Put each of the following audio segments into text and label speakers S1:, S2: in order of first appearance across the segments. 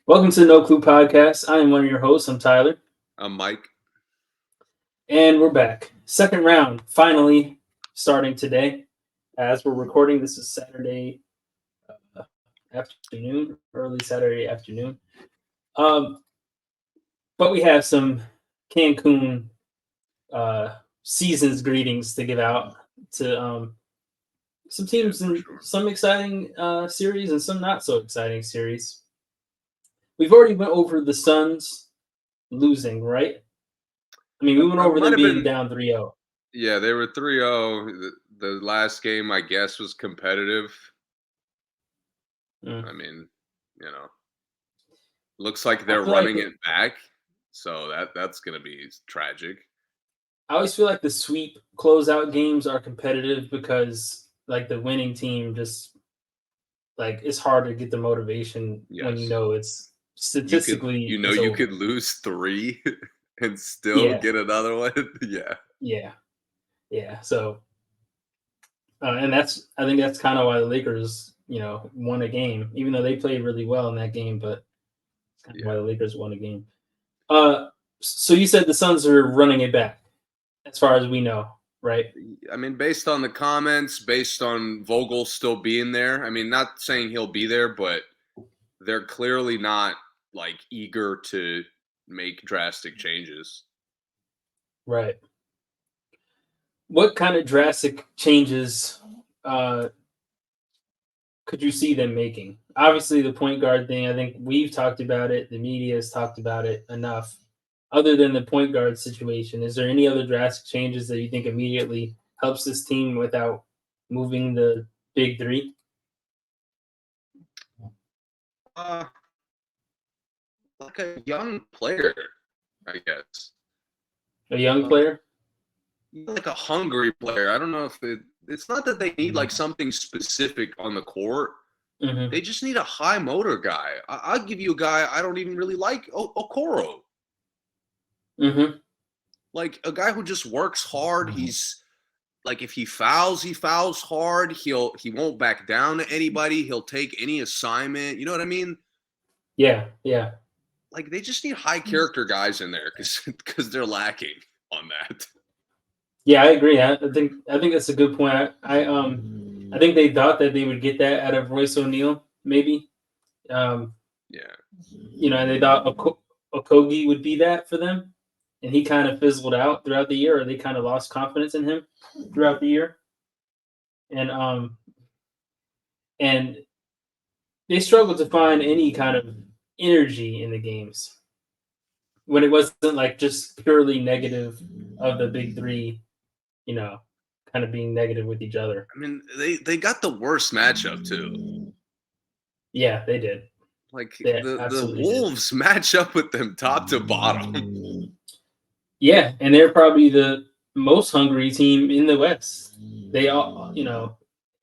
S1: Welcome to the No Clue Podcast. I am one of your hosts. I'm Tyler,
S2: I'm Mike.
S1: and we're back. Second round, finally starting today. As we're recording, this is Saturday afternoon, early Saturday afternoon. Um, but we have some Cancun season's greetings to give out to some
S2: Yeah,
S1: teams
S2: for
S1: in
S2: sure.
S1: some exciting series and some not so exciting series. We've already went over the Suns losing, right? I mean, we went
S2: I
S1: over
S2: might
S1: them
S2: have
S1: being
S2: been.
S1: down 3-0.
S2: Yeah, they were 3-0. The last game, I guess, was competitive.
S1: Mm.
S2: I mean, you know, looks like
S1: I
S2: they're
S1: feel like
S2: running it back, so that's gonna be tragic.
S1: I always feel like the sweep closeout games are competitive because like the winning team just like it's hard to get the motivation when you
S2: Yes,
S1: know it's
S2: you could.
S1: statistically it's
S2: You could
S1: over.
S2: lose three and still
S1: Yeah,
S2: get another one. Yeah,
S1: yeah, yeah. So and that's I think that's kind of why the Lakers won a game, even though they played really well in that game, but it's kind of why
S2: yeah.
S1: the Lakers won a game. Uh, so you said the Suns are running it back, as far as we know, right?
S2: I mean, based on the comments, based on Vogel still being there. I mean, not saying he'll be there, but they're clearly not like eager to make drastic changes.
S1: Right. What kind of drastic changes uh, could you see them making? Obviously, the point guard thing, I think we've talked about it. The media has talked about it enough. Other than the point guard situation, is there any other drastic changes that you think immediately helps this team without moving the big three?
S2: Uh, like a young player, I guess.
S1: A young
S2: Uh,
S1: player?
S2: like a hungry player. I don't know if it's not that they need like something specific on the court.
S1: Mm-hmm.
S2: They just need a high motor guy. I'll give you a guy I don't even really like, Okoro.
S1: Mm-hmm.
S2: Like a guy who just works hard. He's like if he fouls hard. He won't back down to anybody. He'll take any assignment. You know what I mean?
S1: Yeah, yeah,
S2: Like they just need high character guys in there because they're lacking on that.
S1: yeah. I agree. I think that's a good point. I think they thought that they would get that out of Royce O'Neal, maybe. Um,
S2: Yeah,
S1: and they thought Okogie would be that for them, and he kind of fizzled out throughout the year, or they kind of lost confidence in him throughout the year, and and they struggled to find any kind of energy in the games when it wasn't like just purely negative of the big three, you know, kind of being negative with each other.
S2: I mean they got the worst matchup too.
S1: Yeah, they did.
S2: Like
S1: They
S2: the
S1: absolutely did.
S2: Wolves match up with them top to bottom.
S1: Yeah, and they're probably the most hungry team in the West. They all,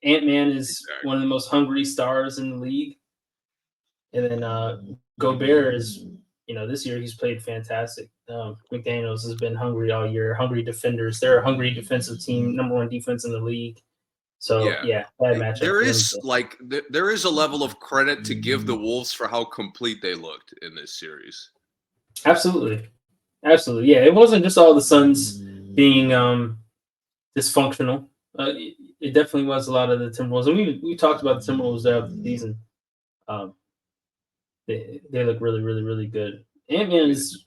S1: Ant Man is one of the
S2: Exactly.
S1: most hungry stars in the league, and then Gobert is, this year he's played fantastic. McDaniel's has been hungry all year. Hungry defenders. They're a hungry defensive team, number one defense in the league. So
S2: Yeah.
S1: yeah, bad matchup
S2: There
S1: for them
S2: is
S1: too.
S2: like there is a level of credit to give the Wolves for how complete they looked in this series.
S1: Absolutely, absolutely. Yeah, it wasn't just all the Suns being dysfunctional. It definitely was a lot of the Timberwolves, and we talked about the Timberwolves throughout the season. Um, they look really, really, really good. Ant Man
S2: Yeah.
S1: is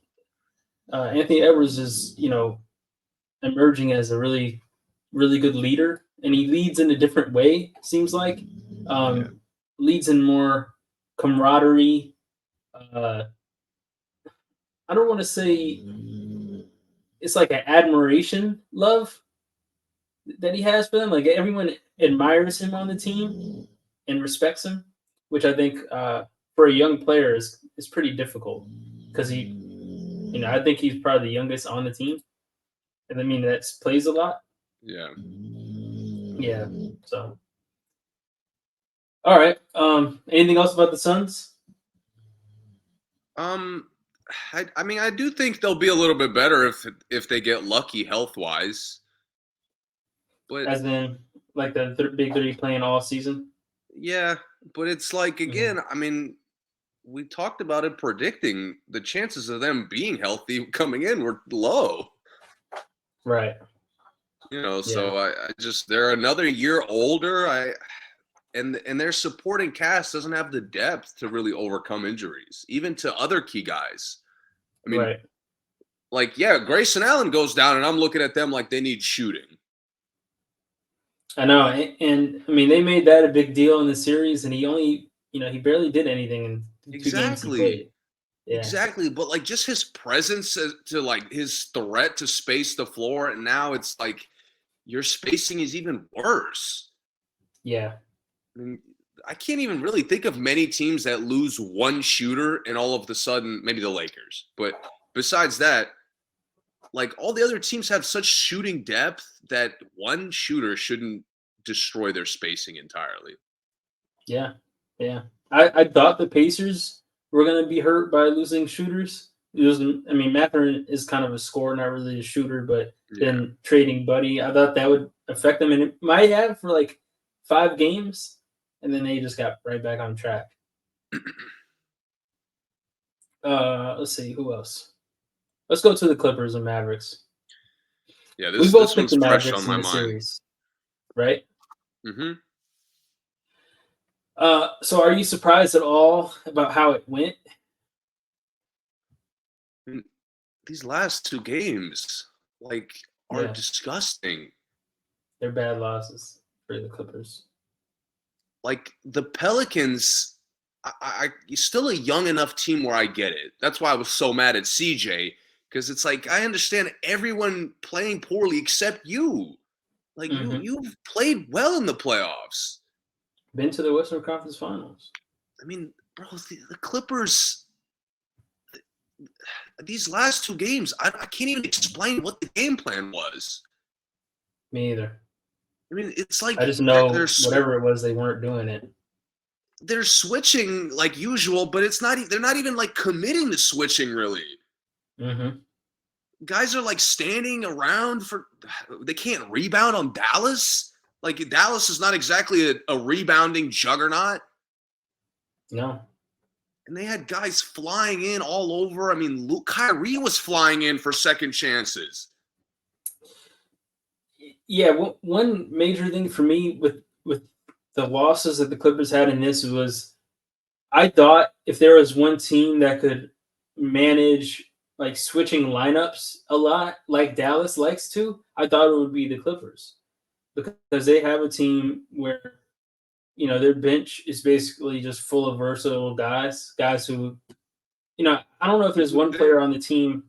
S1: Anthony Edwards is emerging as a really, really good leader, and he leads in a different way. Seems like
S2: Yeah.
S1: um, leads in more camaraderie. Uh, I don't want to say it's like an admiration love that he has for them. Like everyone admires him on the team and respects him, which I think for a young player is pretty difficult because I think he's probably the youngest on the team, and I mean that plays a lot.
S2: Yeah.
S1: Yeah. So, all right. Anything else about the Suns?
S2: Um I mean I do think they'll be a little bit better if they get lucky health wise. But
S1: As in, like the big three playing all season.
S2: yeah, but it's like
S1: Mm-hmm.
S2: again, I mean we talked about it predicting the chances of them being healthy coming in were low.
S1: Right. Yeah.
S2: So I just they're another year older. And their supporting cast doesn't have the depth to really overcome injuries, even to other key guys. I mean,
S1: Right.
S2: like, yeah, Grayson Allen goes down, and I'm looking at them like they need shooting.
S1: I know, and I mean they made that a big deal in the series, and he only, he barely did anything in the 2 games he
S2: Exactly.
S1: played. Yeah.
S2: Exactly. But like just his presence to like his threat to space the floor. And now it's like your spacing is even worse.
S1: Yeah.
S2: I mean, I can't even really think of many teams that lose one shooter and all of the sudden, maybe the Lakers. But besides that, like all the other teams have such shooting depth that one shooter shouldn't destroy their spacing entirely.
S1: Yeah. Yeah. I thought the Pacers were gonna be hurt by losing shooters. I mean, Mathurin is kind of a scorer, not really a shooter, but
S2: Yeah.
S1: then trading Buddy, I thought that would affect them, and it might have for like 5 games, and then they just got right back on track. Let's see who else. Let's go to the Clippers and Mavericks.
S2: Yeah,
S1: We
S2: this
S1: both picked
S2: one's
S1: the
S2: fresh on
S1: Mavericks in
S2: my
S1: the
S2: mind.
S1: series, right?
S2: Mm-hmm.
S1: So are you surprised at all about how it went?
S2: These last two games, like, are
S1: Yeah,
S2: disgusting.
S1: they're bad losses for the Clippers.
S2: Like the Pelicans, still a young enough team where I get it. That's why I was so mad at CJ because it's like I understand everyone playing poorly except you. Like
S1: Hmm.
S2: you've played well in the playoffs.
S1: Been to the Western Conference Finals.
S2: I mean, bro, the Clippers. These last two games, I can't even explain what the game plan was.
S1: Me either.
S2: I mean, it's
S1: I
S2: like
S1: just
S2: they're
S1: know whatever it was, they weren't doing it.
S2: they're switching like usual, but it's not. They're not even like committing to switching really.
S1: Hmm.
S2: Guys are like standing around for. They can't rebound on Dallas. Like Dallas is not exactly a rebounding juggernaut,
S1: No.
S2: and they had guys flying in all over. I mean, Kyrie was flying in for second chances.
S1: Yeah, one major thing for me with the losses that the Clippers had in this was I thought if there was one team that could manage like switching lineups a lot, like Dallas likes to, I thought it would be the Clippers because they have a team where their bench is basically just full of versatile guys who I don't know if there's one player on the team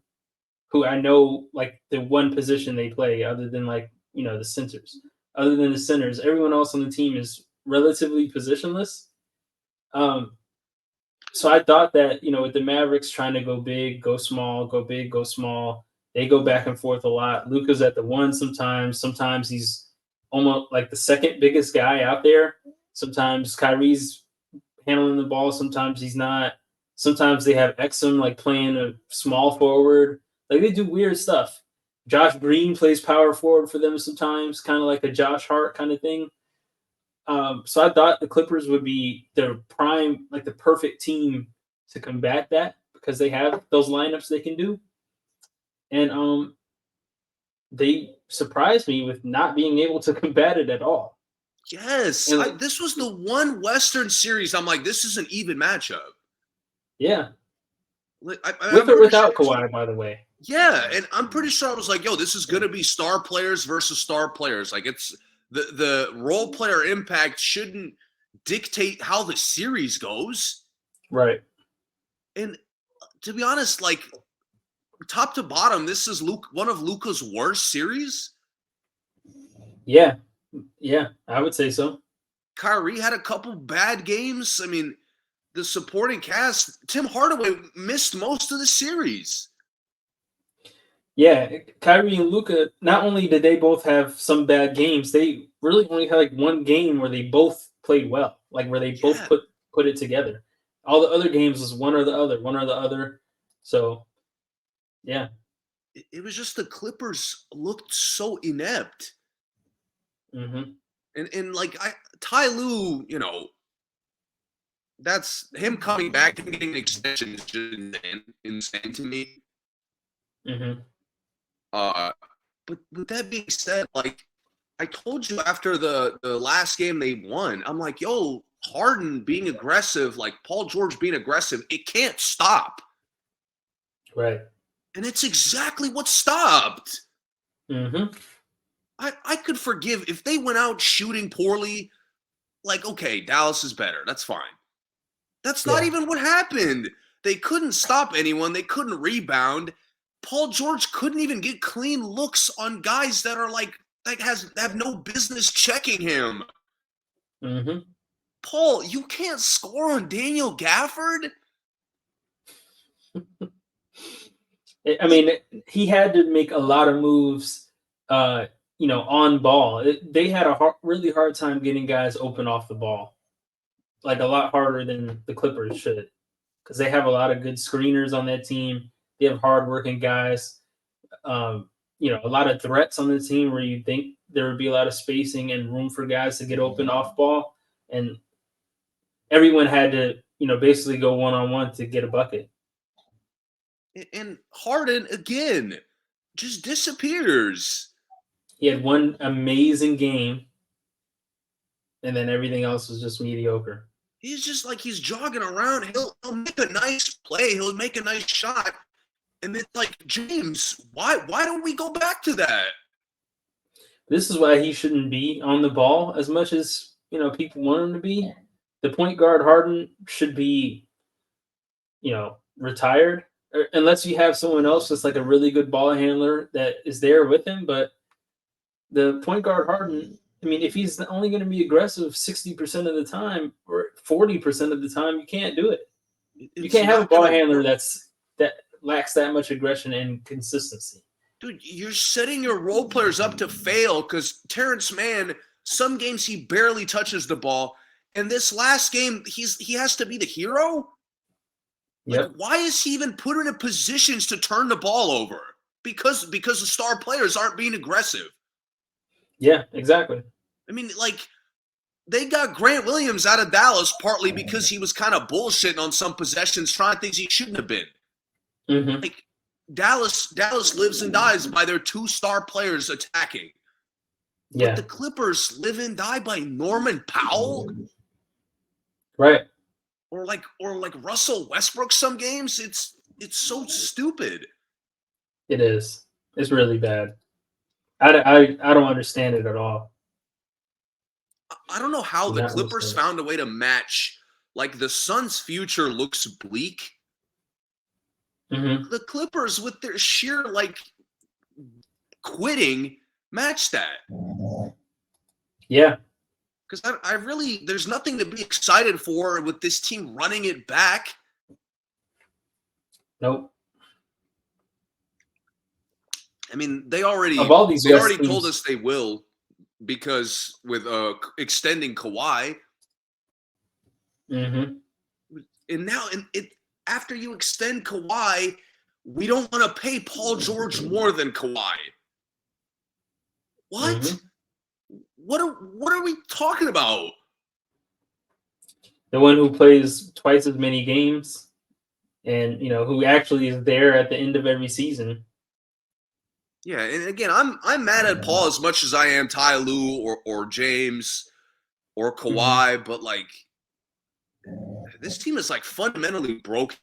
S1: who I know like the one position they play other than like the centers. Other than the centers, everyone else on the team is relatively positionless. Um, so I thought that with the Mavericks trying to go big, go small, go big, go small, they go back and forth a lot. Luka's at the one sometimes. Sometimes he's almost like the second biggest guy out there. Sometimes Kyrie's handling the ball. Sometimes he's not. Sometimes they have Exum like playing a small forward. Like they do weird stuff. Josh Green plays power forward for them sometimes, kind of like a Josh Hart kind of thing. So I thought the Clippers would be the prime, like the perfect team to combat that because they have those lineups they can do. And they surprised me with not being able to combat it at all.
S2: Yes,
S1: And
S2: this was the one Western series. I'm like, this is an even matchup.
S1: yeah,
S2: I'm
S1: with or
S2: pretty sure.
S1: without Kawhi, by the way.
S2: Yeah, and I'm pretty sure I was like, yo, this is gonna be star players versus star players. Like it's the role player impact shouldn't dictate how the series goes.
S1: Right.
S2: And to be honest, like top to bottom, this is one of Luka's worst series.
S1: Yeah. Yeah, I would say so.
S2: Kyrie had a couple bad games. I mean, the supporting cast, Tim Hardaway missed most of the series.
S1: Yeah, Kyrie and Luka, not only did they both have some bad games, they really only had like one game where they both played well, like where they both
S2: Yeah,
S1: put it together. All the other games was one or the other, one or the other. So, yeah.
S2: it was just the Clippers looked so inept.
S1: Hmm.
S2: And like Ty Lue, that's him coming back and getting an extension is just insane to me.
S1: Mm-hmm.
S2: But with that being said, like I told you after the last game they won, I'm like, yo, Harden being aggressive, like Paul George being aggressive, it can't stop.
S1: Right.
S2: And it's exactly what stopped.
S1: Mm-hmm.
S2: I could forgive if they went out shooting poorly. Like, okay, Dallas is better. That's fine. That's not
S1: Yeah.
S2: even what happened. They couldn't stop anyone. They couldn't rebound. Paul George couldn't even get clean looks on guys that are like have no business checking him.
S1: Mm-hmm.
S2: Paul, you can't score on Daniel Gafford.
S1: I mean, he had to make a lot of moves, on ball. They had a really hard time getting guys open off the ball, like a lot harder than the Clippers should, because they have a lot of good screeners on that team. They have hardworking guys. A lot of threats on the team where you think there would be a lot of spacing and room for guys to get open off ball, and everyone had to, basically go one-on-one to get a bucket.
S2: And Harden again just disappears.
S1: He had one amazing game, and then everything else was just mediocre.
S2: He's just like he's jogging around. He'll make a nice play. He'll make a nice shot. And it's like, James, why don't we go back to that?
S1: This is why he shouldn't be on the ball as much as people want him to be. The point guard Harden should be, retired, unless you have someone else that's like a really good ball handler that is there with him. But the point guard Harden, I mean, if he's only going to be aggressive 60% of the time or 40% of the time, you can't do it. You can't have a ball handler that lacks that much aggression and consistency.
S2: Dude, you're setting your role players up to fail because Terrence Mann, some games he barely touches the ball. And this last game, he has to be the hero? Like, why is he even put in positions to turn the ball over? Because the star players aren't being aggressive.
S1: Yeah, exactly.
S2: I mean, like, they got Grant Williams out of Dallas partly because he was kind of bullshitting on some possessions, trying things he shouldn't have been.
S1: Mm-hmm.
S2: Like, Dallas lives and dies by their two star players attacking.
S1: Yeah.
S2: But the Clippers live and die by Norman Powell.
S1: Right.
S2: Or like Russell Westbrook some games. It's so stupid.
S1: It is. It's really bad. I don't understand it at all.
S2: I don't know how the Clippers found a way to match. Like, the Suns' future looks bleak.
S1: Mm-hmm.
S2: The Clippers, with their sheer, like, quitting, match that.
S1: Yeah.
S2: Because I really, there's nothing to be excited for with this team running it back.
S1: Nope.
S2: I mean, they already told us they will, because with extending Kawhi.
S1: Mm-hmm.
S2: And now, after you extend Kawhi, we don't want to pay Paul George more than Kawhi. What? Mm-hmm. What are we talking about?
S1: The one who plays twice as many games, and who actually is there at the end of every season.
S2: Yeah, and again, I'm mad at Paul as much as I am Ty Lue or James or Kawhi, mm-hmm. But like, this team is like fundamentally broken.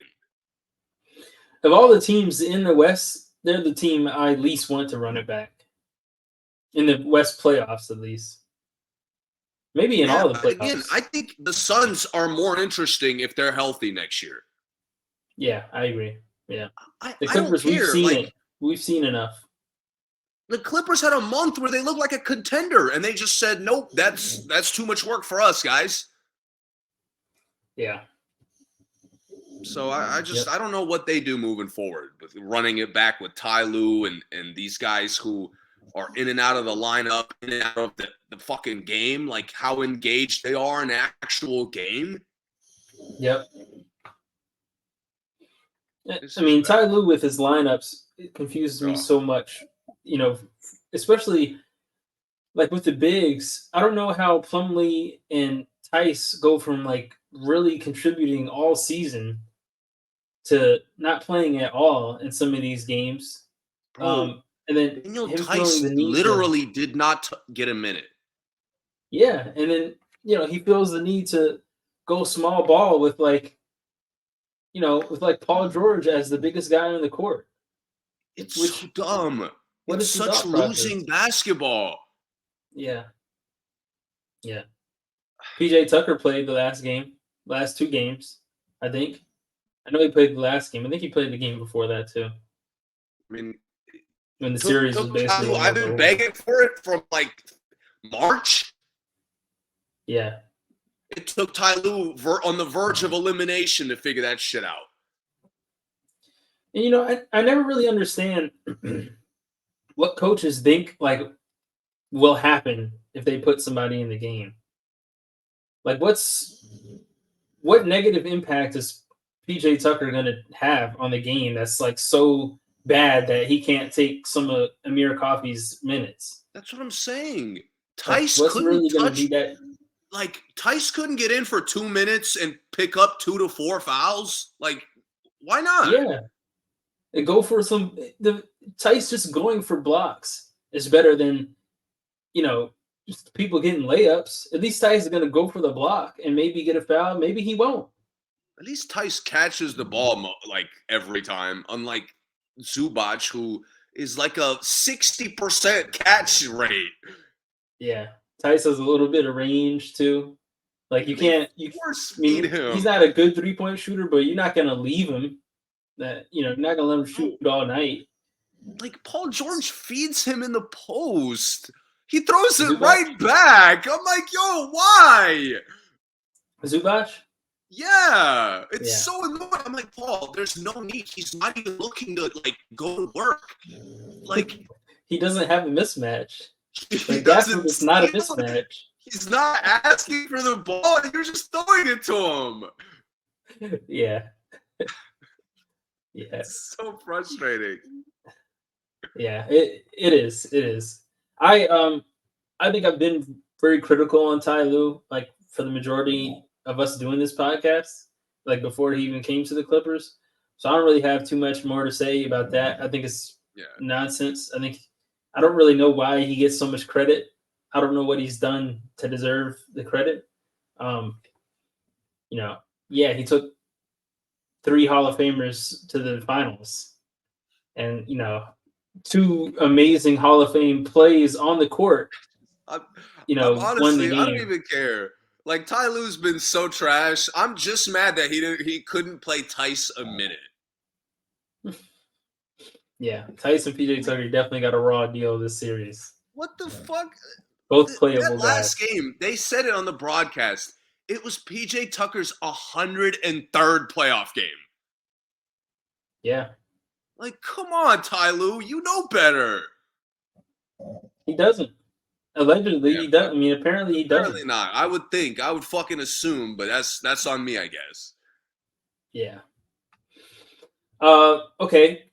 S1: Of all the teams in the West, they're the team I least want to run it back. In the West playoffs, at least. Maybe in all the playoffs.
S2: Again, I think the Suns are more interesting if they're healthy next year.
S1: Yeah, I agree. Yeah.
S2: The Clippers,
S1: we've seen it. We've seen enough.
S2: The Clippers had a month where they looked like a contender, and they just said, nope, that's too much work for us, guys.
S1: Yeah.
S2: So I don't know what they do moving forward with running it back with Ty Lue and these guys who are in and out of the lineup, in and out of the fucking game, like how engaged they are in the actual game.
S1: Yep. I mean, Ty Lue with his lineups, it confuses me so much, especially like with the bigs. I don't know how Plumlee and Tice go from like really contributing all season to not playing at all in some of these games.
S2: Bro,
S1: And then
S2: Daniel
S1: him feeling the
S2: Tice
S1: need to,
S2: literally did not get a minute.
S1: yeah, and then he feels the need to go small ball with like with like Paul George as the biggest guy on the court.
S2: It's so
S1: Which
S2: dumb.
S1: what
S2: It's
S1: is the
S2: such
S1: thought process?
S2: losing basketball.
S1: Yeah, yeah. PJ Tucker played the last two games, I think. I know he played the last game. I think he played the game before that too,
S2: I mean,
S1: when the
S2: took
S1: series was
S2: took Ty
S1: basically
S2: Lue. I've
S1: almost
S2: been
S1: over.
S2: begging for it from like March.
S1: Yeah,
S2: It took Ty Lue on the verge of elimination to figure that shit out.
S1: and I never really understand what coaches think like will happen if they put somebody in the game. Like, what negative impact is PJ Tucker going to have on the game that's like so bad that he can't take some of Amir Coffey's minutes?
S2: That's what I'm saying.
S1: Like,
S2: Tice
S1: what's
S2: couldn't
S1: really going to be
S2: touch.
S1: that?
S2: Like Tice couldn't get in for 2 minutes and pick up 2 to 4 fouls. Like, why not?
S1: Yeah, and go for the Tice just going for blocks is better than you know just people getting layups. At least Tice is going to go for the block and maybe get a foul. Maybe he won't.
S2: At least Tice catches the ball like every time, unlike Zubac, who is like a 60% catch rate.
S1: Yeah, Tice has a little bit of range too. Like you
S2: And they
S1: can't.
S2: force
S1: I
S2: feed
S1: mean, he's
S2: him.
S1: not a good 3-point shooter, but you're not gonna leave him. That you're not gonna let him shoot all night.
S2: Like Paul George feeds him in the post. He throws it
S1: Zubac,
S2: right back. I'm like, yo, why?
S1: Zubac.
S2: Yeah, it's
S1: Yeah,
S2: so annoying. I'm like, Paul, there's no need. He's not even looking to like go to work. Like
S1: he doesn't have a mismatch.
S2: he
S1: Like Gafford
S2: doesn't
S1: is not a
S2: steal.
S1: mismatch.
S2: He's not asking for the ball. You're just throwing it to him.
S1: Yeah, yeah,
S2: It's so frustrating.
S1: yeah. It is. It is. I think I've been very critical on Ty Lue, like for the majority of us doing this podcast, like before he even came to the Clippers. So I don't really have too much more to say about that. I think it's
S2: Yeah.
S1: nonsense. I don't really know why he gets so much credit. I don't know what he's done to deserve the credit. Um, yeah, he took three Hall of Famers to the finals, and two amazing Hall of Fame plays on the court.
S2: I'm, I'm
S1: Won the
S2: honestly, I don't
S1: game.
S2: even care. Like Ty Lue's been so trash. I'm just mad that he couldn't play Tice a minute.
S1: Yeah, Tyson PJ Tucker definitely got a raw deal this series.
S2: What the fuck?
S1: Both
S2: That
S1: playable
S2: last
S1: guys.
S2: game, they said it on the broadcast. It was PJ Tucker's 103rd playoff game.
S1: Yeah,
S2: Like, come on, Ty Lue, you know better.
S1: he doesn't. Allegedly,
S2: Yeah,
S1: he does. I mean, apparently he
S2: apparently
S1: doesn't.
S2: not. I would think. I would fucking assume, but that's on me, I guess.
S1: Yeah. Okay.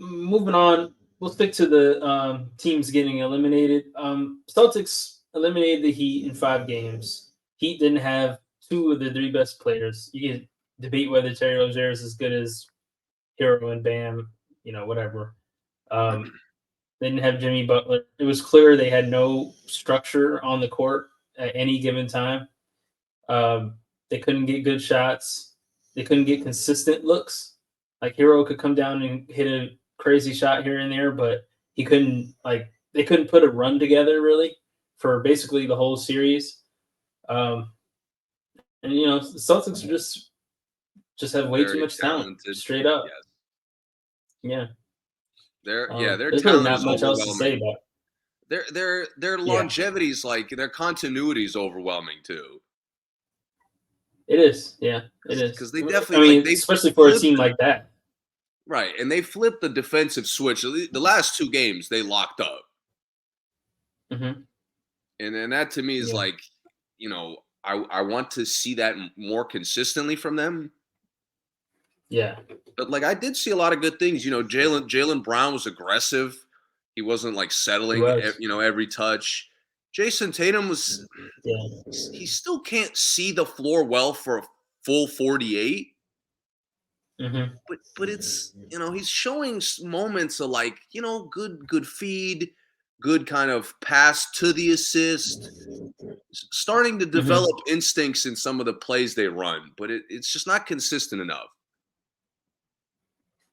S1: Moving on. We'll stick to the teams getting eliminated. Celtics eliminated the Heat in 5 games. Heat didn't have two of the three best players. You can debate whether Terry Rozier is as good as Hero and Bam. Whatever. Um, They didn't have Jimmy Butler. It was clear they had no structure on the court at any given time. They couldn't get good shots. They couldn't get consistent looks. Like Hero could come down and hit a crazy shot here and there, but he couldn't they couldn't put a run together really for basically the whole series. Um, and the Celtics are just have way too
S2: Very
S1: much talent,
S2: talented.
S1: straight up.
S2: Yes.
S1: Yeah.
S2: Their
S1: There's really
S2: talent
S1: not
S2: is
S1: much else to say
S2: overwhelming.
S1: about.
S2: Their
S1: Yeah,
S2: longevity is like their continuity is overwhelming too.
S1: it is. Yeah, it is.
S2: Because they
S1: I
S2: definitely like
S1: mean,
S2: they
S1: especially for a
S2: flipped
S1: team like that.
S2: right, and they flipped the defensive switch. The last 2 games they locked up,
S1: Hmm.
S2: and that to me is
S1: Yeah,
S2: like, I want to see that more consistently from them.
S1: yeah,
S2: But like I did see a lot of good things. Jalen Brown was aggressive. He wasn't like
S1: he
S2: settling,
S1: was.
S2: every touch. Jason Tatum was he still can't see the floor well for a full 48.
S1: Mm-hmm.
S2: But it's he's showing moments of like good feed, good kind of pass to the assist, starting to
S1: Mm-hmm.
S2: develop instincts in some of the plays they run, but it's just not consistent enough.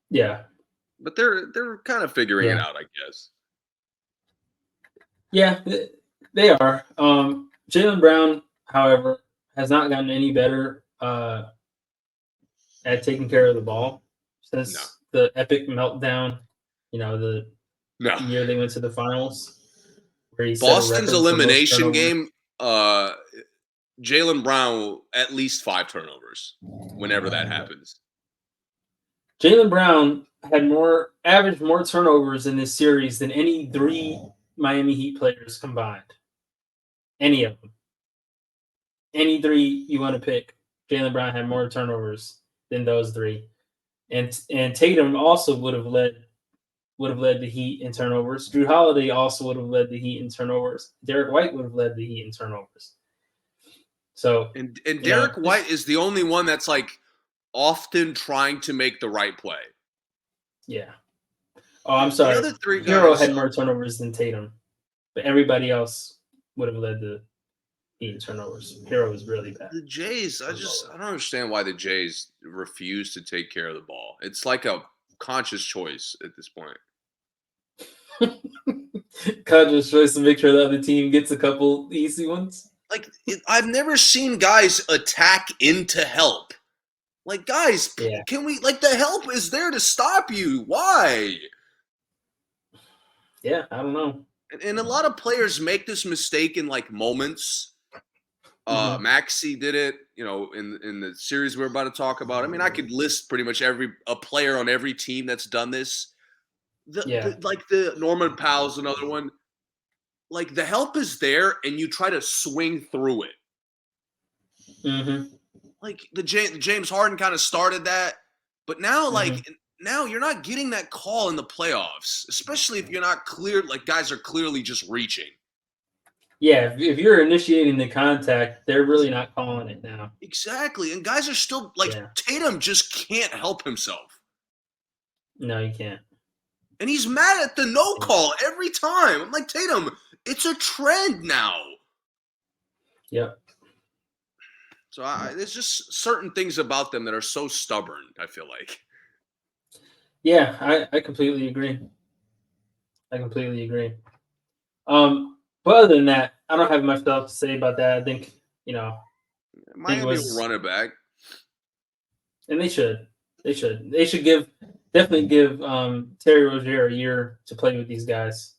S1: Yeah.
S2: But they're kind of figuring it
S1: Yeah.
S2: out, I guess.
S1: Yeah, they are. Jaylen Brown, however, has not gotten any better at taking care of the ball
S2: No,
S1: since the epic meltdown. The
S2: no.
S1: year they went to the finals, where he set a
S2: Boston's
S1: record for most
S2: elimination
S1: turnovers.
S2: game, Jaylen Brown at least 5 turnovers whenever that happens.
S1: Jaylen Brown had averaged more turnovers in this series than any 3 Miami Heat players combined. Any of them. Any 3 you want to pick, Jaylen Brown had more turnovers than those 3. And Tatum also would have led the Heat in turnovers. Drew Holiday also would have led the Heat in turnovers. Derek White would have led the Heat in turnovers. So
S2: and Derek White is the only one that's like often trying to make the right play.
S1: Yeah. Oh, I'm sorry.
S2: The other 3
S1: Hero
S2: guys
S1: had more turnovers than Tatum, but everybody else would have led the Heat in turnovers. Hero was really bad.
S2: The Jays, I don't understand why the Jays refuse to take care of the ball. It's like a conscious choice at this point.
S1: Conscious choice to make sure the other team gets a couple easy ones.
S2: Like I've never seen guys attack into help. Like guys, can we the help is there to stop you? Why?
S1: Yeah, I don't know.
S2: And a lot of players make this mistake in like moments. Maxey did it, in the series we're about to talk about. I mean, I could list pretty much a player on every team that's done this. The Norman Powell's another one. Like the help is there, and you try to swing through it.
S1: Mm-hmm.
S2: Like the James Harden kind of started that, but now now you're not getting that call in the playoffs, especially if you're not clear. Like guys are clearly just reaching.
S1: Yeah, if you're initiating the contact, they're really not calling it now.
S2: Exactly, and guys are still Tatum just can't help himself.
S1: No, you can't.
S2: And he's mad at the no call every time. I'm like, Tatum, it's a trend now.
S1: Yep.
S2: So there's just certain things about them that are so stubborn, I feel like.
S1: Yeah, I completely agree. But other than that, I don't have much else to say about that. I think,
S2: Miami will run it back.
S1: And they should. They should definitely give Terry Rozier a year to play with these guys.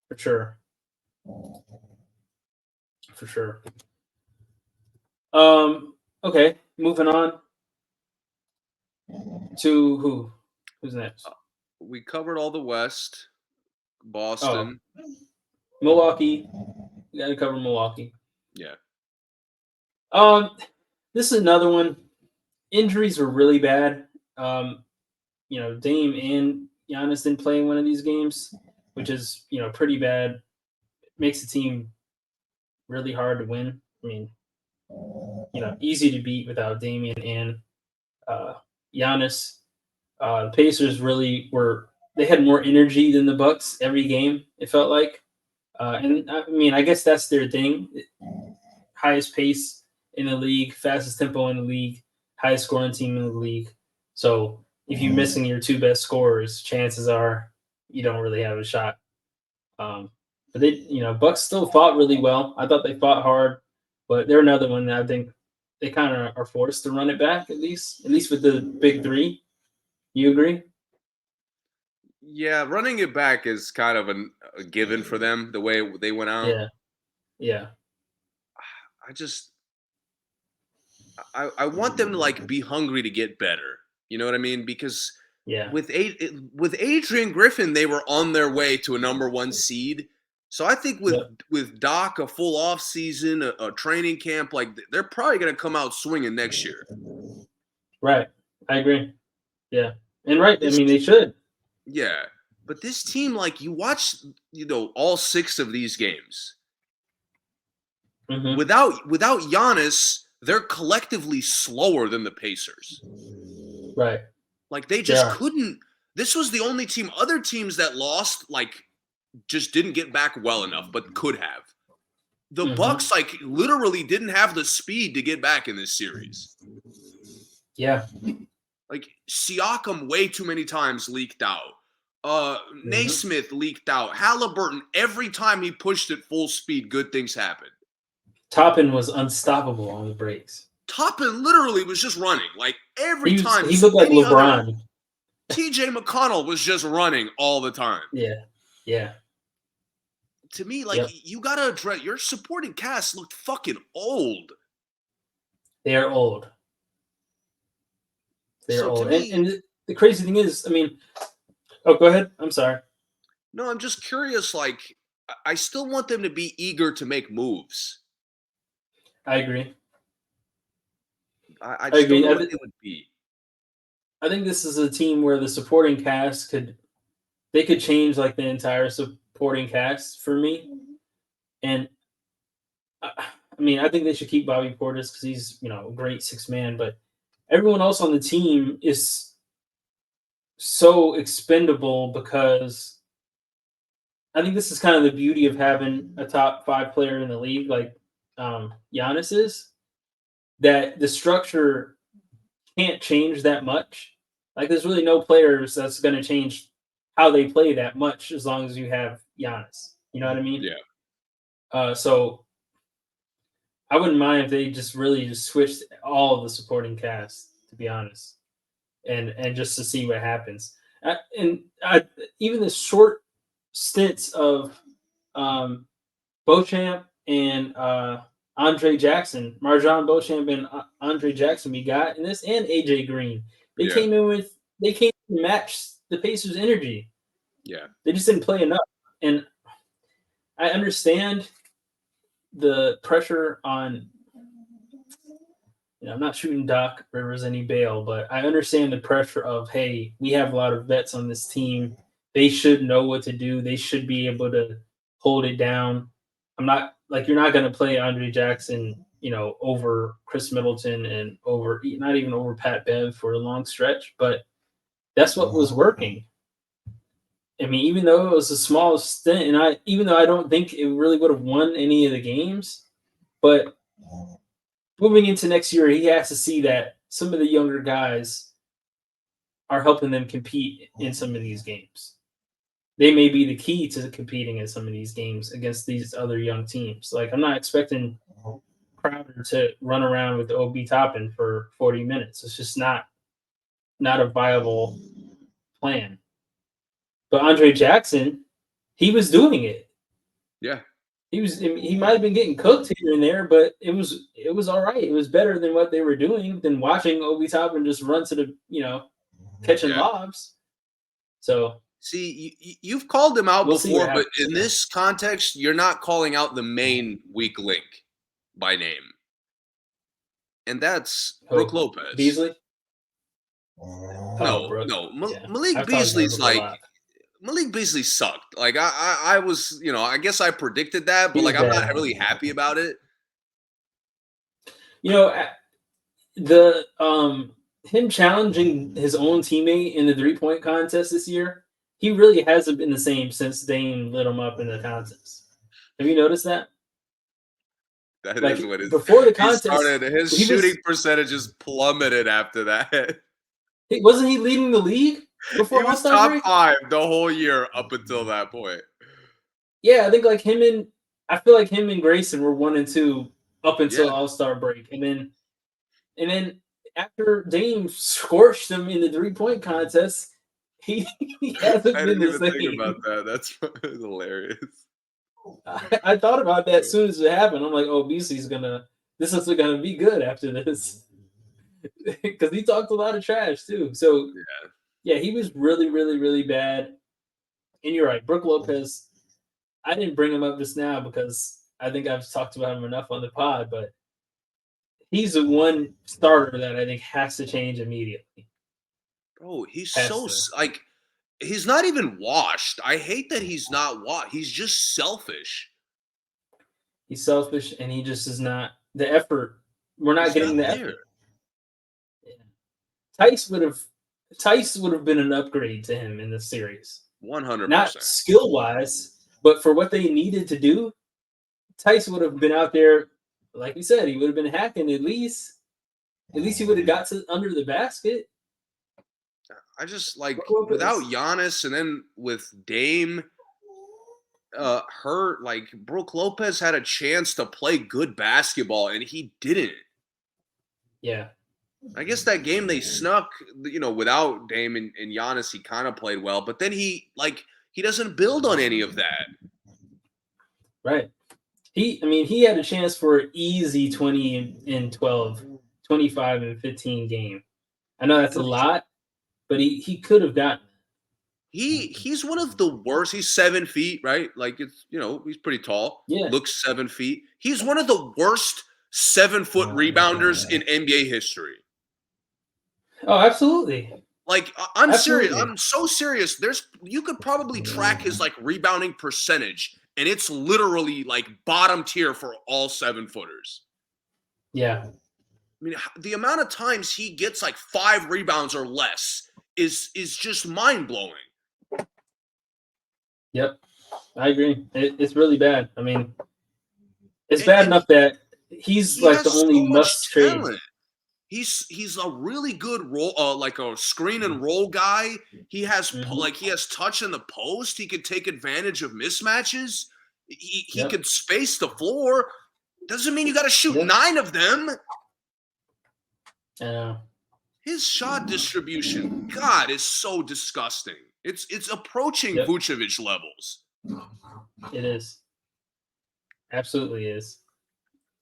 S1: For sure. Okay, moving on to who? Who's next?
S2: We covered all the West. Boston.
S1: Milwaukee. We got to cover Milwaukee.
S2: Yeah.
S1: This is another one. Injuries were really bad. Dame and Giannis didn't play in one of these games, which is, pretty bad. It makes the team really hard to win. I mean, easy to beat without Damian and Giannis. The Pacers really they had more energy than the Bucks every game, it felt like. And I mean, I guess that's their thing. Highest pace in the league, fastest tempo in the league, highest scoring team in the league. So if you're missing your 2 best scorers, chances are you don't really have a shot. But Bucks still fought really well. I thought they fought hard, but they're another one that I think they kind of are forced to run it back at least with the big 3. You agree?
S2: Yeah, running it back is kind of a given for them the way they went out.
S1: Yeah.
S2: I want them to be hungry to get better. You know what I mean? Because with Adrian Griffin, they were on their way to a number 1 seed. So I think with Doc, a full off season, a training camp, they're probably going to come out swinging next year.
S1: Right, I agree. Yeah, and I mean they should.
S2: Yeah, but this team, you watch, all 6 of these games, Without Giannis, they're collectively slower than the Pacers.
S1: Right.
S2: Like they just couldn't. This was the only team. Other teams that lost, like, just didn't get back well enough, but could have. The Bucks, like, literally didn't have the speed to get back in this series.
S1: Yeah.
S2: Like, Siakam way too many times leaked out. Naismith leaked out. Halliburton, every time he pushed at full speed, good things happened.
S1: Toppin was unstoppable on the breaks.
S2: Toppin literally was just running. Like, every time.
S1: He looked like LeBron.
S2: TJ McConnell was just running all the time.
S1: Yeah. Yeah.
S2: To me, like, you got to address, your supporting cast looked fucking old.
S1: They're old. They're old. And the crazy thing is, I mean, go ahead. I'm sorry.
S2: No, I'm just curious. Like, I still want them to be eager to make moves.
S1: I agree.
S2: I just don't know what it would be.
S1: I think this is a team where the supporting cast could change like the entire supporting cast for me. And I mean, I think they should keep Bobby Portis because he's, a great sixth man, but everyone else on the team is so expendable because I think this is kind of the beauty of having a top 5 player in the league like Giannis is, that the structure can't change that much. Like, there's really no players that's going to change how they play that much as long as you have Giannis. You know what I mean?
S2: Yeah.
S1: So I wouldn't mind if they just really switched all of the supporting cast, to be honest, and just to see what happens. Even the short stints of Beauchamp and Andre Jackson, Marjon Beauchamp and Andre Jackson we got in this, and AJ Green. They came to match the Pacers' energy.
S2: Yeah.
S1: They just didn't play enough. And I understand the pressure on, I'm not shooting Doc Rivers any bail, but I understand the pressure of, hey, we have a lot of vets on this team. They should know what to do. They should be able to hold it down. I'm not like, you're not going to play Andre Jackson, over Chris Middleton and not even over Pat Bev for a long stretch, but that's what was working. I mean, even though it was a small stint, and even though I don't think it really would have won any of the games, but moving into next year, he has to see that some of the younger guys are helping them compete in some of these games. They may be the key to competing in some of these games against these other young teams. Like, I'm not expecting Crowder to run around with Obi Toppin for 40 minutes. It's just not a viable plan. But Andre Jackson, he was doing it.
S2: Yeah.
S1: He might have been getting cooked here and there, but it was all right. It was better than what they were doing than watching Obi Toppin just run to the, catching lobs. So,
S2: see, you've called him out before, but in
S1: this
S2: this context, you're not calling out the main weak link by name. And that's Brook Lopez.
S1: Beasley?
S2: No. Malik Beasley's like, Malik Beasley sucked. Like, I was, I guess I predicted that, but I'm not really happy about it.
S1: Him challenging his own teammate in the 3-point contest this year, he really hasn't been the same since Dame lit him up in the contest. Have you noticed that?
S2: That is what it is.
S1: Before the contest,
S2: his shooting percentages plummeted after that.
S1: Wasn't he leading the league before?
S2: He was top 5 the whole year up until that point.
S1: Yeah, I think I feel like him and Grayson were 1 and 2 up until All-Star break, and then after Dame scorched him in the 3-point contest, he hasn't been the same.
S2: I didn't even think about that. That's hilarious.
S1: I thought about that as soon as it happened. I'm like, oh, Beasley's this is gonna be good after this, because he talked a lot of trash too. So yeah, he was really, really, really bad. And you're right, Brook Lopez. I didn't bring him up just now because I think I've talked about him enough on the pod, but he's the one starter that I think has to change immediately.
S2: Bro, he's he's not even washed. I hate that he's not washed. He's just selfish.
S1: He's selfish, and he just is not the effort. We're not
S2: He's
S1: getting
S2: not
S1: the
S2: there.
S1: effort. Yeah. Tice would have Tice would have been an upgrade to him in the series. Not
S2: 100%.
S1: skill wise, but for what they needed to do, Tice would have been out there, like you said, he would have been hacking at least. At least he would have got to under the basket.
S2: I just like
S1: Brook
S2: without
S1: Lopez.
S2: Giannis and then with Dame hurt, like Brook Lopez had a chance to play good basketball and he didn't.
S1: Yeah.
S2: I guess that game they snuck, without Dame and Giannis, he kind of played well, but then he doesn't build on any of that.
S1: Right. He had a chance for an easy 20 and 12, 25 and 15 game. I know that's a lot, but he could have gotten it.
S2: He's one of the worst. He's 7 feet, right? Like he's pretty tall.
S1: Yeah.
S2: Looks 7 feet. He's one of the worst 7-foot rebounders in NBA history.
S1: Oh, absolutely.
S2: Like I'm serious.
S1: Absolutely.
S2: I'm so serious. You could probably track his like rebounding percentage, and it's literally like bottom tier for all 7-footers.
S1: Yeah.
S2: I mean, the amount of times he gets like 5 rebounds or less is just mind blowing.
S1: Yep. I agree. It's really bad. I mean, it's bad enough that he's
S2: he
S1: like the
S2: has
S1: only
S2: so much
S1: must trade.
S2: talent. He's a really good roll, like a screen and roll guy. He has he has touch in the post. He can take advantage of mismatches. He can space the floor. Doesn't mean you got to shoot 9 of them.
S1: I know.
S2: His shot distribution, God, is so disgusting. It's approaching Vucevic levels.
S1: It is. Absolutely is.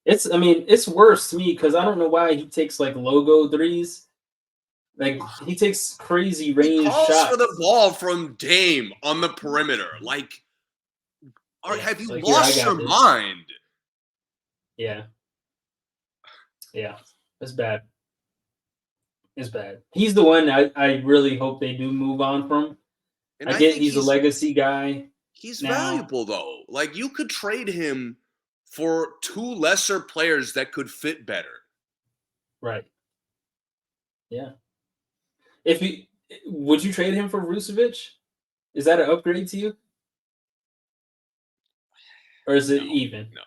S1: It's worse to me because I don't know why he takes like logo threes. Like he takes crazy range
S2: calls
S1: shots
S2: for the ball from Dame on the perimeter. Like, have you lost your mind?
S1: Yeah. Yeah. It's bad. It's bad. He's the one I really hope they do move on from.
S2: And
S1: I get he's a legacy guy.
S2: He's valuable though. Like you could trade him for 2 lesser players that could fit better.
S1: Right. Yeah. Would you trade him for Vucevic? Is that an upgrade to you? Or is it even?
S2: No.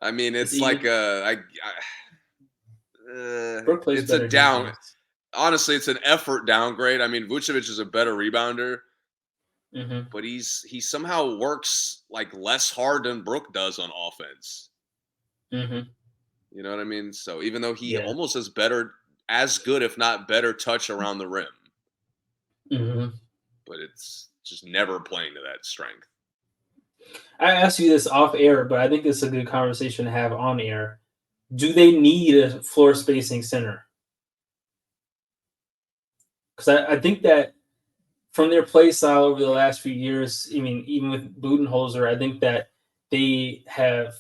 S2: I mean, it's like it's a down. Defense. Honestly, it's an effort downgrade. I mean, Vucevic is a better rebounder, but he somehow works like less hard than Brook does on offense. You know what I mean? So even though he almost has as good, if not better, touch around the rim, but it's just never playing to that strength.
S1: I asked you this off air, but I think it's a good conversation to have on air. Do they need a floor spacing center? Because I think that from their play style over the last few years, even with Budenholzer, I think that they have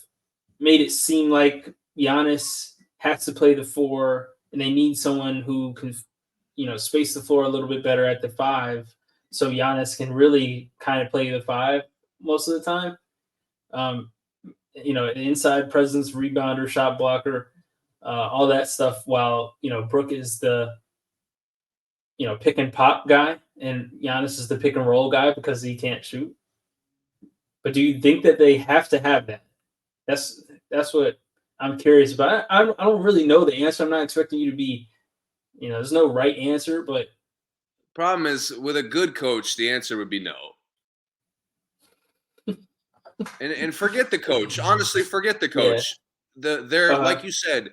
S1: made it seem like Giannis has to play the 4, and they need someone who can, space the floor a little bit better at the 5, so Giannis can really kind of play the 5 most of the time. Inside presence, rebounder, shot blocker, all that stuff. While Brook is the pick and pop guy, and Giannis is the pick and roll guy because he can't shoot. But do you think that they have to have that? That's what I'm curious about. I don't really know the answer. I'm not expecting you to be, there's no right answer, but
S2: problem is with a good coach, the answer would be no. And forget the coach. Honestly, forget the coach. They're like you said,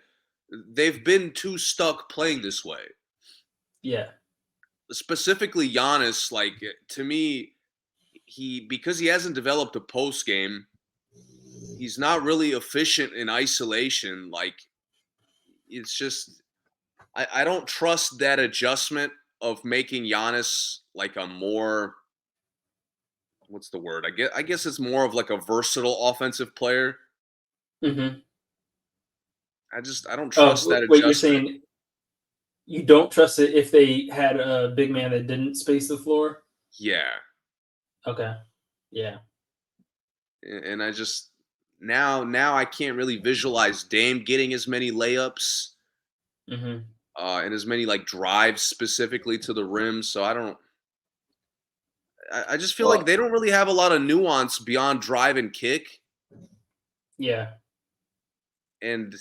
S2: they've been too stuck playing this way.
S1: Yeah.
S2: Specifically Giannis, like to me, because he hasn't developed a post game, he's not really efficient in isolation. Like it's just I don't trust that adjustment of making Giannis like a more what's the word? I guess it's more of like a versatile offensive player. I don't trust that adjustment.
S1: Wait, you're saying you don't trust it if they had a big man that didn't space the floor?
S2: Yeah.
S1: Okay. Yeah.
S2: And now I can't really visualize Dame getting as many layups
S1: Mhm.
S2: and as many like drives specifically to the rim. So I just feel like
S1: Well,
S2: they don't really have a lot of nuance beyond drive and kick,
S1: yeah,
S2: and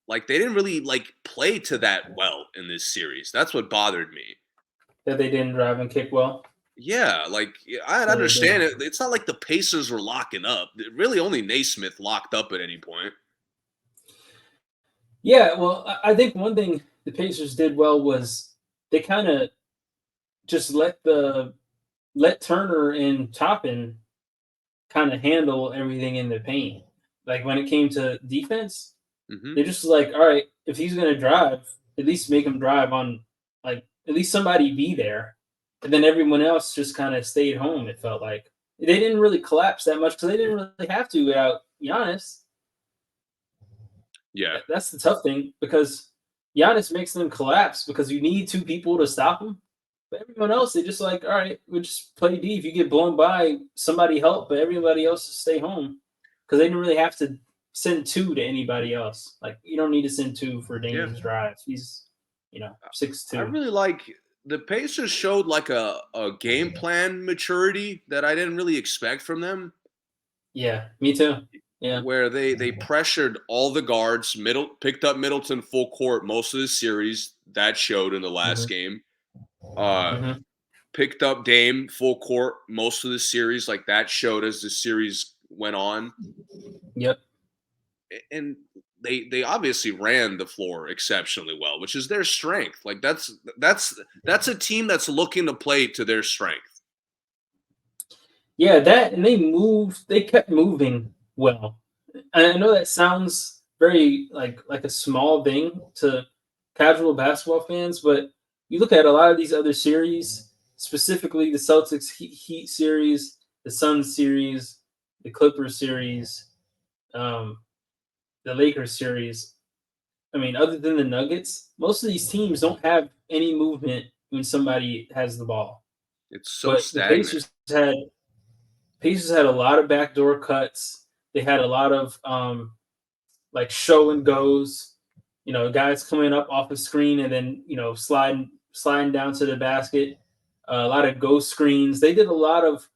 S2: like they didn't really like play to that well in this series. That's what bothered me.
S1: that they didn't drive and kick well.
S2: Yeah, like I
S1: No, they
S2: understand
S1: didn't.
S2: it. It's not like the Pacers were locking up. Really, only Naismith locked up at any point.
S1: Yeah, well, I think one thing the Pacers did well was they kind of just let Turner and Toppin kind of handle everything in the paint. Like when it came to defense,
S2: Hmm.
S1: they just was like, all right, if he's gonna drive, at least make him drive on, like, at least somebody be there, and then everyone else just kind of stayed home. It felt like they didn't really collapse that much because they didn't really have to without Giannis.
S2: Yeah,
S1: That's the tough thing because Giannis makes them collapse because you need two people to stop him. But everyone else, they just like, all right, we just play D. If you get blown by, somebody help, but everybody else just stay home because they didn't really have to send two to anybody else. Like you don't need to send two for
S2: yeah.
S1: Dame's drive. He's 6
S2: I
S1: 2.
S2: really like the Pacers showed like a game plan maturity that I didn't really expect from them.
S1: Yeah, me too. Yeah.
S2: Where they pressured all the guards, picked up Middleton full court most of the series. That showed in the last
S1: Hmm.
S2: game. Uh,
S1: Hmm.
S2: Picked up Dame full court most of the series. Like that showed as the series went on,
S1: Yep.
S2: and they obviously ran the floor exceptionally well, which is their strength. Like that's a team that's looking to play to their strength.
S1: Yeah, that and they kept moving well. I know that sounds very like a small thing to casual basketball fans, but you look at a lot of these other series, specifically the Celtics Heat series, the Suns series, the Clippers series, um, the Lakers series. I mean, other than the Nuggets, most of these teams don't have any movement when somebody has the ball.
S2: It's so
S1: But the
S2: stagnant.
S1: Pacers had a lot of backdoor cuts. They had a lot of like show and goes. Guys coming up off the screen and then sliding down to the basket. A lot of ghost screens. They did a lot of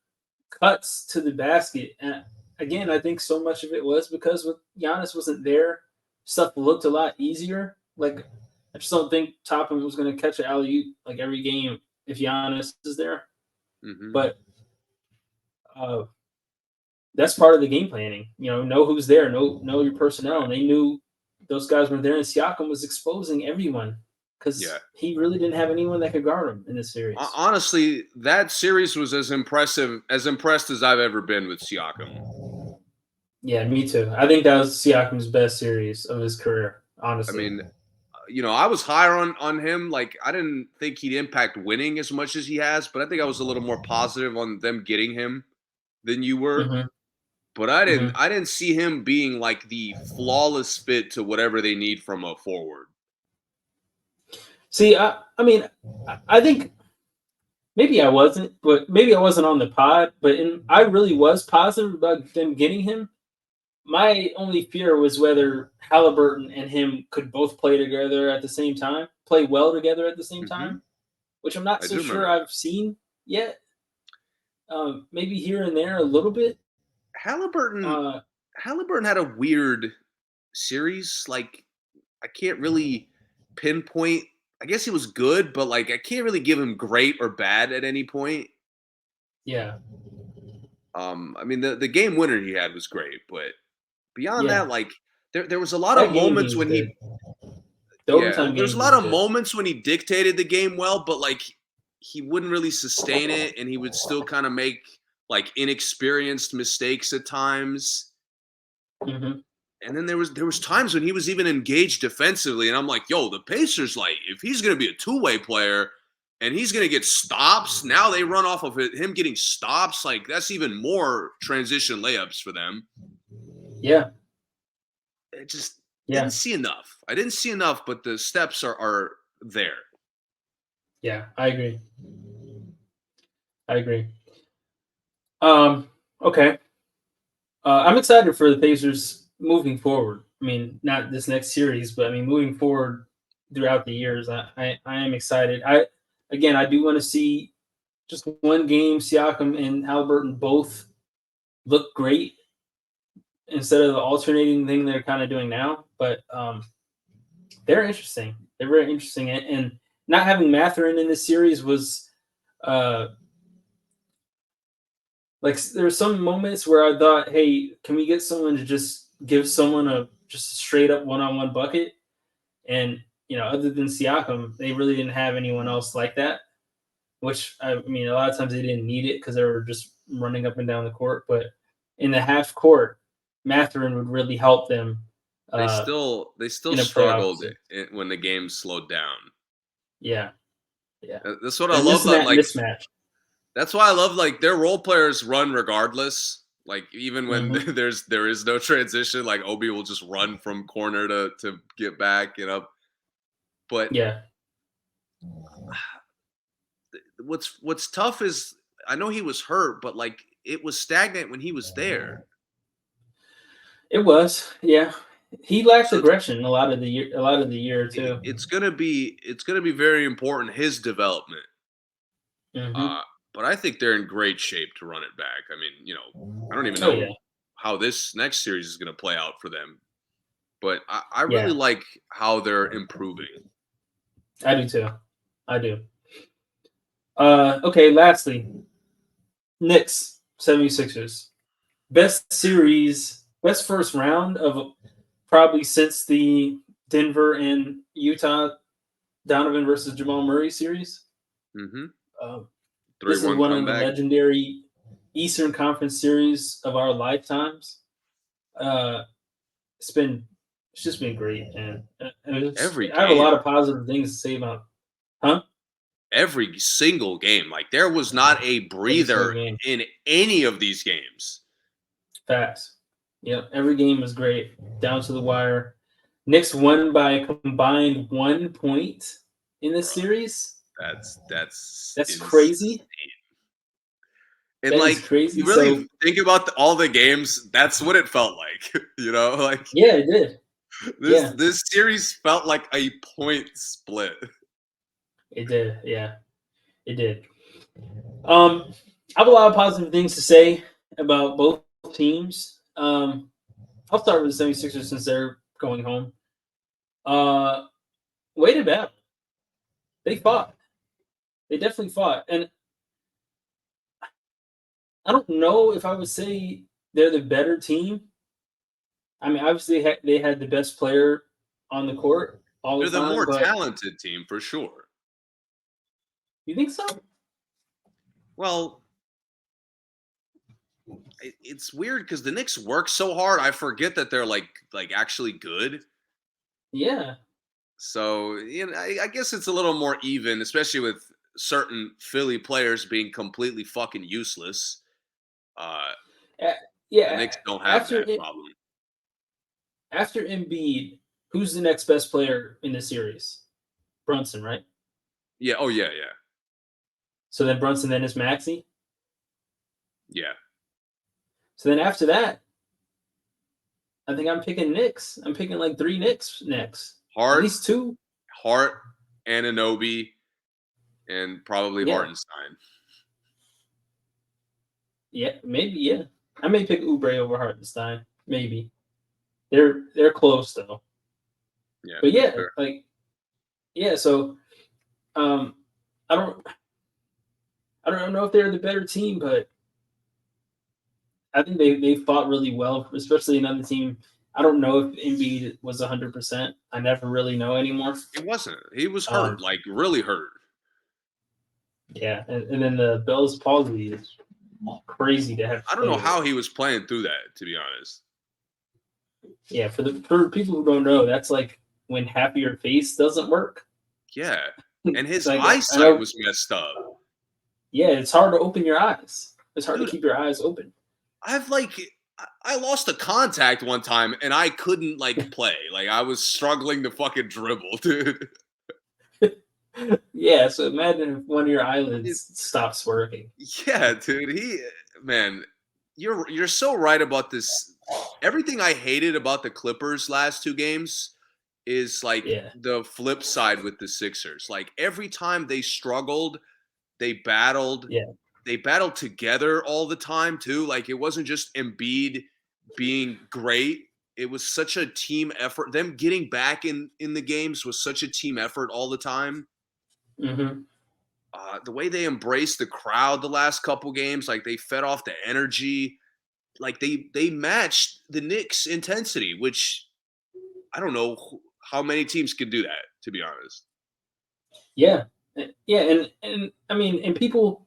S1: cuts to the basket. And again, I think so much of it was because with Giannis wasn't there, stuff looked a lot easier. Like I just don't think Toppin was going to catch an alley oop like every game if Giannis is there.
S2: Hmm.
S1: But uh, that's part of the game planning. Know who's there, know your personnel.
S2: Right.
S1: And they knew those guys were there, and Siakam was exposing everyone
S2: Yeah.
S1: because he really didn't have anyone that could guard him in this series.
S2: Honestly, that series was as impressed as I've ever been with Siakam.
S1: Yeah, me too. I think that was Siakam's best series of his career,
S2: I
S1: honestly.
S2: mean, I was higher on him. Like, I didn't think he'd impact winning as much as he has, but I think I was a little more positive on them getting him than you were.
S1: Hmm.
S2: But I didn't
S1: Hmm.
S2: I didn't see him being like the flawless fit to whatever they need from a forward.
S1: See, I mean, I think maybe I wasn't, but maybe I wasn't on the pod. But I really was positive about them getting him. My only fear was whether Halliburton and him could both play together at the same time, play well together at the same
S2: Hmm.
S1: time, which I'm not
S2: I
S1: so
S2: do
S1: sure
S2: remember that.
S1: I've seen yet. Maybe here and there a little bit.
S2: Halliburton
S1: Uh,
S2: Halliburton had a weird series. Like, I can't really pinpoint. I guess he was good, but like I can't really give him great or bad at any point.
S1: yeah,
S2: I mean the game winner he had was great, but beyond
S1: yeah.
S2: that, like there was a lot of
S1: That game he
S2: moments
S1: was
S2: when
S1: good.
S2: he
S1: The
S2: yeah,
S1: overtime
S2: there's
S1: game
S2: a
S1: he
S2: lot
S1: was
S2: of
S1: good.
S2: moments when he dictated the game well, but like he wouldn't really sustain it, and he would still kind of make like inexperienced mistakes at times.
S1: Hmm.
S2: And then there was times when he was even engaged defensively, and I'm like, yo, the Pacers, like, if he's gonna be a two-way player and he's gonna get stops, now they run off of him getting stops, like that's even more transition layups for them.
S1: Yeah,
S2: It just didn't
S1: yeah,
S2: see enough. I didn't see enough, but the steps are there.
S1: yeah. I agree. I agree. Um, okay. I'm excited for the Pacers moving forward. I mean, not this next series, but I mean, moving forward throughout the years, I am excited. I do want to see just one game. Siakam and Halliburton both look great instead of the alternating thing they're kind of doing now. But they're interesting. They're very interesting, and not having Matherin in this series was uh, like there were some moments where I thought, hey, can we get someone to just give someone a just a straight up one on one bucket? And other than Siakam, they really didn't have anyone else like that. Which I mean, a lot of times they didn't need it because they were just running up and down the court. But in the half court, Matherin would really help them
S2: They
S1: uh,
S2: still they still
S1: in a playoff.
S2: struggled when the game slowed down.
S1: Yeah, yeah.
S2: That's what I
S1: They're
S2: love.
S1: missing
S2: That
S1: that
S2: like
S1: mismatch.
S2: that's why I love like their role players run regardless. Like even when
S1: Hmm.
S2: there is no transition, like Obi will just run from corner to get back. But
S1: Yeah,
S2: what's tough is I know he was hurt, but like it was stagnant when he was there.
S1: it was. Yeah, he lacked
S2: So
S1: aggression a lot of the year. A lot of the year too.
S2: it's gonna be very important his development.
S1: Hmm.
S2: Uh, but I think they're in great shape to run it back. I mean, I don't even
S1: Oh yeah,
S2: know how this next series is gonna play out for them, but I really
S1: yeah.
S2: like how they're improving.
S1: I do too. I do. Okay. Lastly, Knicks 76ers. Best series, best first round of probably since the Denver and Utah Donovan versus Jamal Murray series.
S2: Mm-hmm.
S1: Um,
S2: Three
S1: this is
S2: one
S1: one of the
S2: comeback.
S1: legendary Eastern Conference series of our lifetimes. Uh, it's been it's just been great, and
S2: Every
S1: I have a
S2: game.
S1: lot of positive things to say about, huh?
S2: Every single game. Like there was not a
S1: Every single
S2: breather
S1: game.
S2: in any of these games.
S1: Facts. Yep, every game was great, down to the wire. Knicks won by a combined 1 point in this
S2: Bro,
S1: series.
S2: that's
S1: That's
S2: insane.
S1: crazy.
S2: And
S1: That is
S2: like
S1: crazy.
S2: you really
S1: So
S2: think about all the games, that's what it felt like. Like
S1: yeah, it did.
S2: this
S1: Yeah,
S2: this series felt like a point split.
S1: it did. Yeah, it did. I have a lot of positive things to say about both teams. I'll start with the 76ers since they're going home. Uh, way to battle. They fought. They definitely fought. And I don't know if I would say they're the better team. I mean, obviously they had the best player on the court all
S2: They're
S1: the
S2: the
S1: time,
S2: more
S1: but
S2: talented team for sure.
S1: you think so?
S2: Well, it's weird because the Knicks work so hard. I forget that they're like actually good.
S1: Yeah.
S2: So I guess it's a little more even, especially with certain Philly players being completely fucking useless. Uh,
S1: A-
S2: the
S1: yeah.
S2: Knicks don't have
S1: After
S2: that problem.
S1: after Embiid, who's the next best player in the series? Brunson, right?
S2: Yeah. Oh yeah. Yeah.
S1: So then Brunson, then is Maxi.
S2: Yeah.
S1: So then after that, I think I'm picking Knicks. I'm picking like three Knicks next, at
S2: Hart,
S1: least two.
S2: Hart, Ananobi, and probably
S1: Yeah,
S2: Hartenstein.
S1: yeah, maybe yeah. I may pick Oubre over Hartenstein. Maybe they're close though.
S2: Yeah,
S1: But
S2: that's
S1: yeah,
S2: fair.
S1: like yeah. So um, I don't I don't know if they're the better team, but I think they fought really well, especially another team. I don't know if Embiid was 100%. I never really know anymore.
S2: It wasn't. He was hurt,
S1: Um,
S2: like really hurt.
S1: yeah, and then the Bell's palsy is crazy to have to
S2: I don't
S1: play
S2: know
S1: with.
S2: how he was playing through that, to be honest.
S1: Yeah, for people who don't know, that's like when half of your face doesn't work.
S2: Yeah. And his
S1: Like I
S2: eyesight
S1: know,
S2: was messed up.
S1: yeah, it's hard to open your eyes. It's hard to
S2: Dude,
S1: keep your eyes open.
S2: I've like I lost a contact one time and I couldn't like play. Like I was struggling to fucking dribble, dude.
S1: Yeah, so imagine if one of your
S2: It,
S1: eyelids stops working.
S2: yeah, dude. Man. you're so right about this. Everything I hated about the Clippers last two games is like
S1: Yeah,
S2: the flip side with the Sixers. Like every time they struggled, they battled.
S1: yeah,
S2: They battled together all the time too. Like it wasn't just Embiid being great. It was such a team effort. Them getting back in the games was such a team effort all the time.
S1: hmm
S2: The way they embraced the crowd the last couple games, like they fed off the energy, like they matched the Knicks' intensity, which I don't know how many teams could do that. To be honest,
S1: yeah, yeah, and I mean, and people.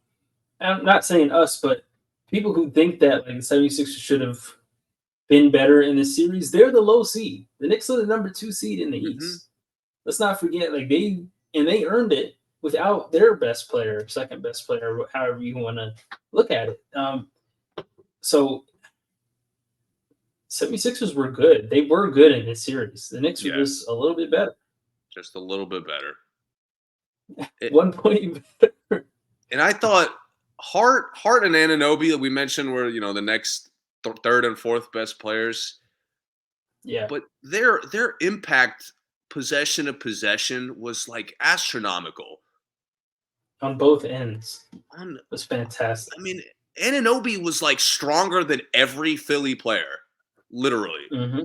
S1: I'm not saying us, but people who think that like the 76ers should have been better in this series, they're the low seed. The Knicks are the number 2 seed in the
S2: hmm
S1: East. Let's not forget, like they earned it without their best player, second best player, however you want to look at it. So 76ers were good. They were good in this series. The Knicks were just
S2: yes,
S1: a little bit better.
S2: just a little bit better. It,
S1: 1 point better.
S2: and I thought Hart and Ananobi that we mentioned were the next third and fourth best players,
S1: Yeah,
S2: but their impact possession to possession was like astronomical.
S1: on both ends.
S2: On
S1: It was fantastic.
S2: I mean, Ananobi was like stronger than every Philly player, literally.
S1: Hmm.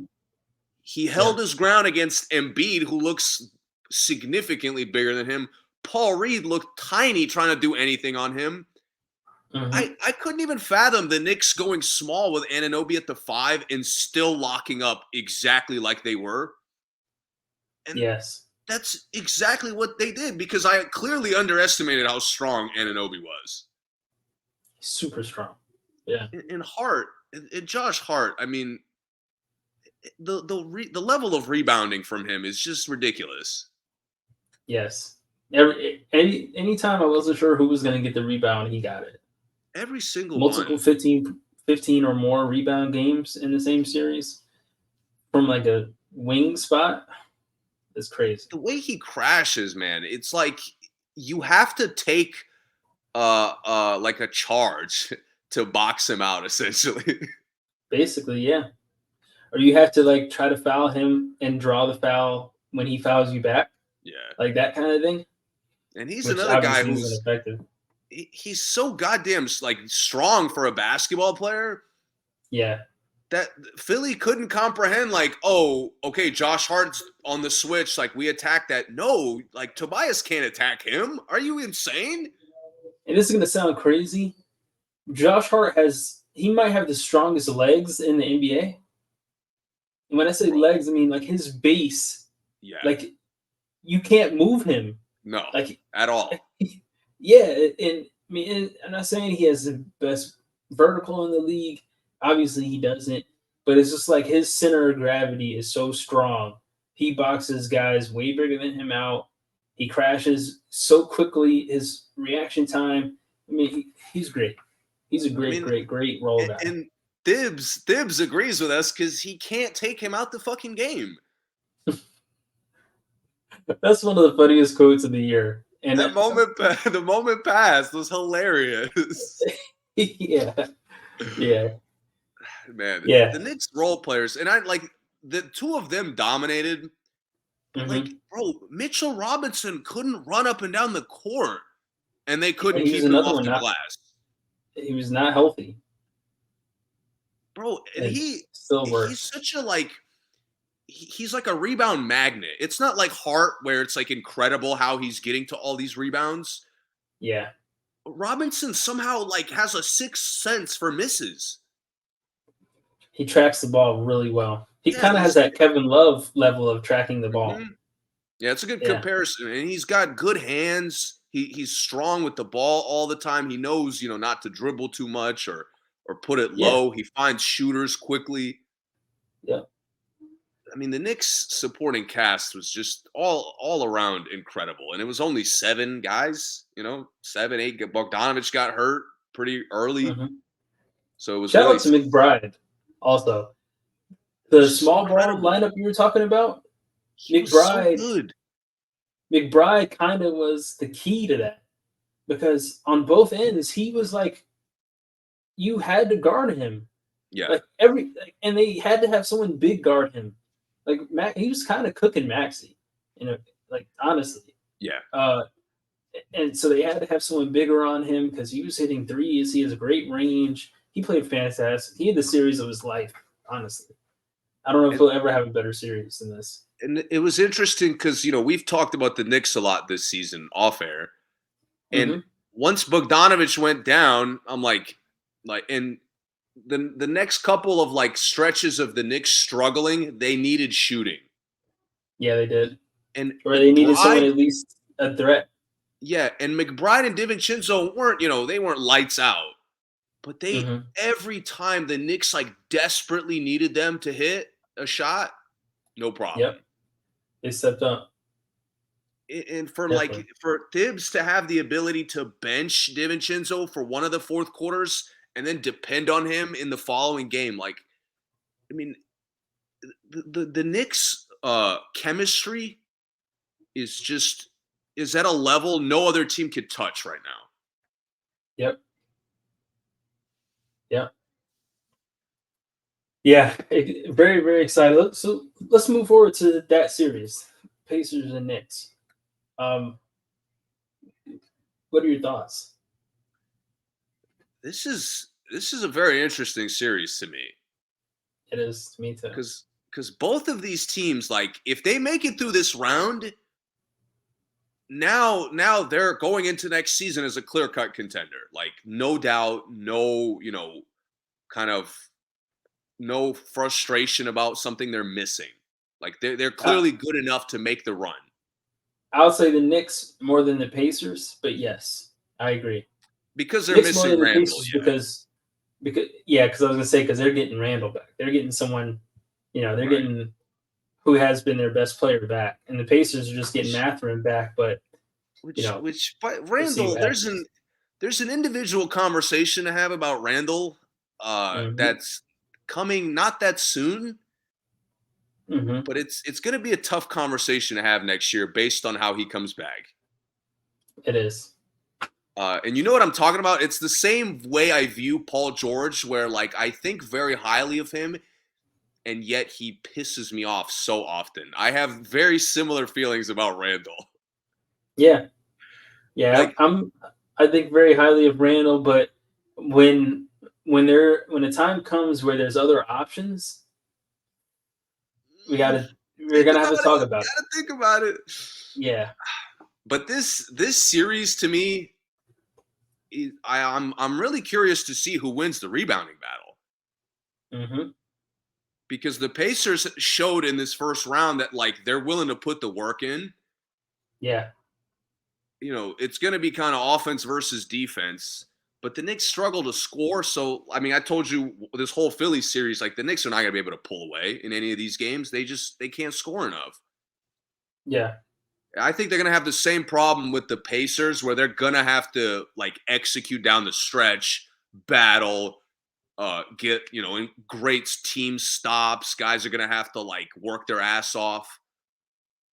S2: He
S1: Yeah.
S2: held his ground against Embiid, who looks significantly bigger than him. Paul Reed looked tiny trying to do anything on him.
S1: Hmm.
S2: I couldn't even fathom the Knicks going small with Ananobi at the 5 and still locking up exactly like they were. And
S1: Yes.
S2: that's exactly what they did because I clearly underestimated how strong Ananobi was.
S1: Super strong. Yeah.
S2: And Hart, and Josh Hart, I mean, the level of rebounding from him is just ridiculous.
S1: Yes. Anytime I wasn't sure who was going to get the rebound, he got it.
S2: Every single
S1: Multiple
S2: one.
S1: 15 or more rebound games in the same series from like a wing spot. It's crazy.
S2: The way he crashes, man, it's like you have to take like a charge to box him out essentially.
S1: Basically, yeah. Or you have to like try to foul him and draw the foul when he fouls you back,
S2: Yeah.
S1: like that kind of thing,
S2: And he's
S1: which
S2: another guy
S1: obviously isn't
S2: who's
S1: effective.
S2: he's so goddamn like strong for a basketball player
S1: Yeah.
S2: that Philly couldn't comprehend like, oh, okay, Josh Hart's on the switch, like we attack that. No, like Tobias can't attack him. Are you insane?
S1: And this is going to sound crazy. Josh Hart he might have the strongest legs in the NBA. And when I say
S2: Bro.
S1: legs, I mean like his base.
S2: Yeah.
S1: Like you can't move him.
S2: No.
S1: Like
S2: At all.
S1: yeah, and I mean, and I'm not saying he has the best vertical in the league. Obviously, he doesn't. But it's just like his center of gravity is so strong. He boxes guys way bigger than him out. He crashes so quickly. His reaction time. I mean, he's great. He's a
S2: I
S1: great,
S2: mean,
S1: great, great role guy.
S2: and Thibs agrees with us because he can't take him out the fucking game.
S1: That's one of the funniest quotes of the year. And
S2: That moment, the moment passed was hilarious.
S1: yeah, yeah,
S2: Man,
S1: yeah.
S2: the Knicks role players, and I like the two of them dominated, but like,
S1: Hmm.
S2: bro, Mitchell Robinson couldn't run up and down the court, and they
S1: Yeah,
S2: couldn't
S1: he was
S2: keep him
S1: another
S2: off
S1: one.
S2: the
S1: Not
S2: glass,
S1: he was not healthy.
S2: bro. And
S1: And still
S2: he's
S1: worked.
S2: such a like he's like a rebound magnet. It's not like Hart where it's like incredible how he's getting to all these rebounds.
S1: Yeah.
S2: Robinson somehow like has a sixth sense for misses.
S1: He tracks the ball really well. He
S2: Yeah,
S1: kind of has
S2: he's
S1: that Kevin Love level of tracking the ball.
S2: mhm. Yeah, it's a good
S1: Yeah.
S2: comparison, and he's got good hands. He's strong with the ball all the time. He knows, not to dribble too much or put it
S1: Yeah.
S2: low. He finds shooters quickly.
S1: Yeah.
S2: I mean, the Knicks supporting cast was just all around incredible, and it was only 7 guys. 7, 8. Bogdanovich got hurt pretty early,
S1: Hmm.
S2: so it was
S1: Shout
S2: really
S1: out to McBride. Also,
S2: it was
S1: the
S2: just
S1: small ball
S2: incredible.
S1: lineup you were talking about,
S2: He was so
S1: McBride.
S2: good.
S1: McBride kind of was the key to that because on both ends he was like you had to guard him.
S2: Yeah.
S1: Like and they had to have someone big guard him. Like he was kind of cooking Maxi, like honestly.
S2: Yeah.
S1: And so they had to have someone bigger on him because he was hitting threes. He has a great range. He played fantastic. He had the series of his life, honestly. I don't know if
S2: And,
S1: he'll ever have a better series than this.
S2: and it was interesting because, we've talked about the Knicks a lot this season off air. And
S1: Mm-hmm.
S2: once Bogdanovich went down, I'm and the next couple of like stretches of the Knicks struggling, they needed shooting.
S1: Yeah, they did.
S2: And
S1: Or they needed someone
S2: McBride,
S1: at least a threat.
S2: yeah, and McBride and DiVincenzo weren't, they weren't lights out. But
S1: Mm-hmm.
S2: every time the Knicks like desperately needed them to hit a shot, no problem.
S1: Yep, they stepped up.
S2: And for
S1: Definitely.
S2: for Tibbs to have the ability to bench DiVincenzo for one of the fourth quarters and then depend on him in the following game, like, I mean, the Knicks chemistry is at a level no other team could touch right now.
S1: Yep. Yep. Yeah, very, very excited. So let's move forward to that series, Pacers and Knicks. What are your thoughts?
S2: This is a very interesting series to me
S1: It is to me too.
S2: because both of these teams, like, if they make it through this round, now they're going into next season as a clear-cut contender. Like, no doubt, no, kind of no frustration about something they're missing. Like, they're
S1: Uh,
S2: clearly good enough to make the run.
S1: I'll say the Knicks more than the Pacers, but yes, I agree.
S2: Because they're
S1: Knicks more
S2: missing
S1: than the
S2: Randall,
S1: Pacers
S2: yeah.
S1: because I was gonna say because they're getting Randall back. They're getting someone, they're
S2: Right.
S1: getting who has been their best player back, and the Pacers are just getting Mathurin back. But
S2: But
S1: we'll see
S2: Randall,
S1: what happens.
S2: there's an individual conversation to have about Randall
S1: Mm-hmm.
S2: that's coming not that soon,
S1: Mm-hmm.
S2: but it's going to be a tough conversation to have next year based on how he comes back.
S1: It is.
S2: And you know what I'm talking about? It's the same way I view Paul George, where like I think very highly of him, and yet he pisses me off so often. I have very similar feelings about Randall.
S1: Yeah, yeah.
S2: Like,
S1: I think very highly of Randall, but when when the time comes where there's other options, we're
S2: think
S1: gonna have
S2: about
S1: to
S2: it.
S1: talk
S2: You
S1: about it.
S2: gotta think about it.
S1: Yeah.
S2: But this series to me, I'm really curious to see who wins the rebounding battle
S1: Mm-hmm.
S2: because the Pacers showed in this first round that like they're willing to put the work in.
S1: Yeah.
S2: It's going to be kind of offense versus defense, but the Knicks struggle to score. So, I mean, I told you this whole Philly series, like the Knicks are not going to be able to pull away in any of these games. They can't score enough.
S1: Yeah.
S2: I think they're going to have the same problem with the Pacers where they're going to have to like execute down the stretch, battle, get, in great team stops. Guys are going to have to like work their ass off.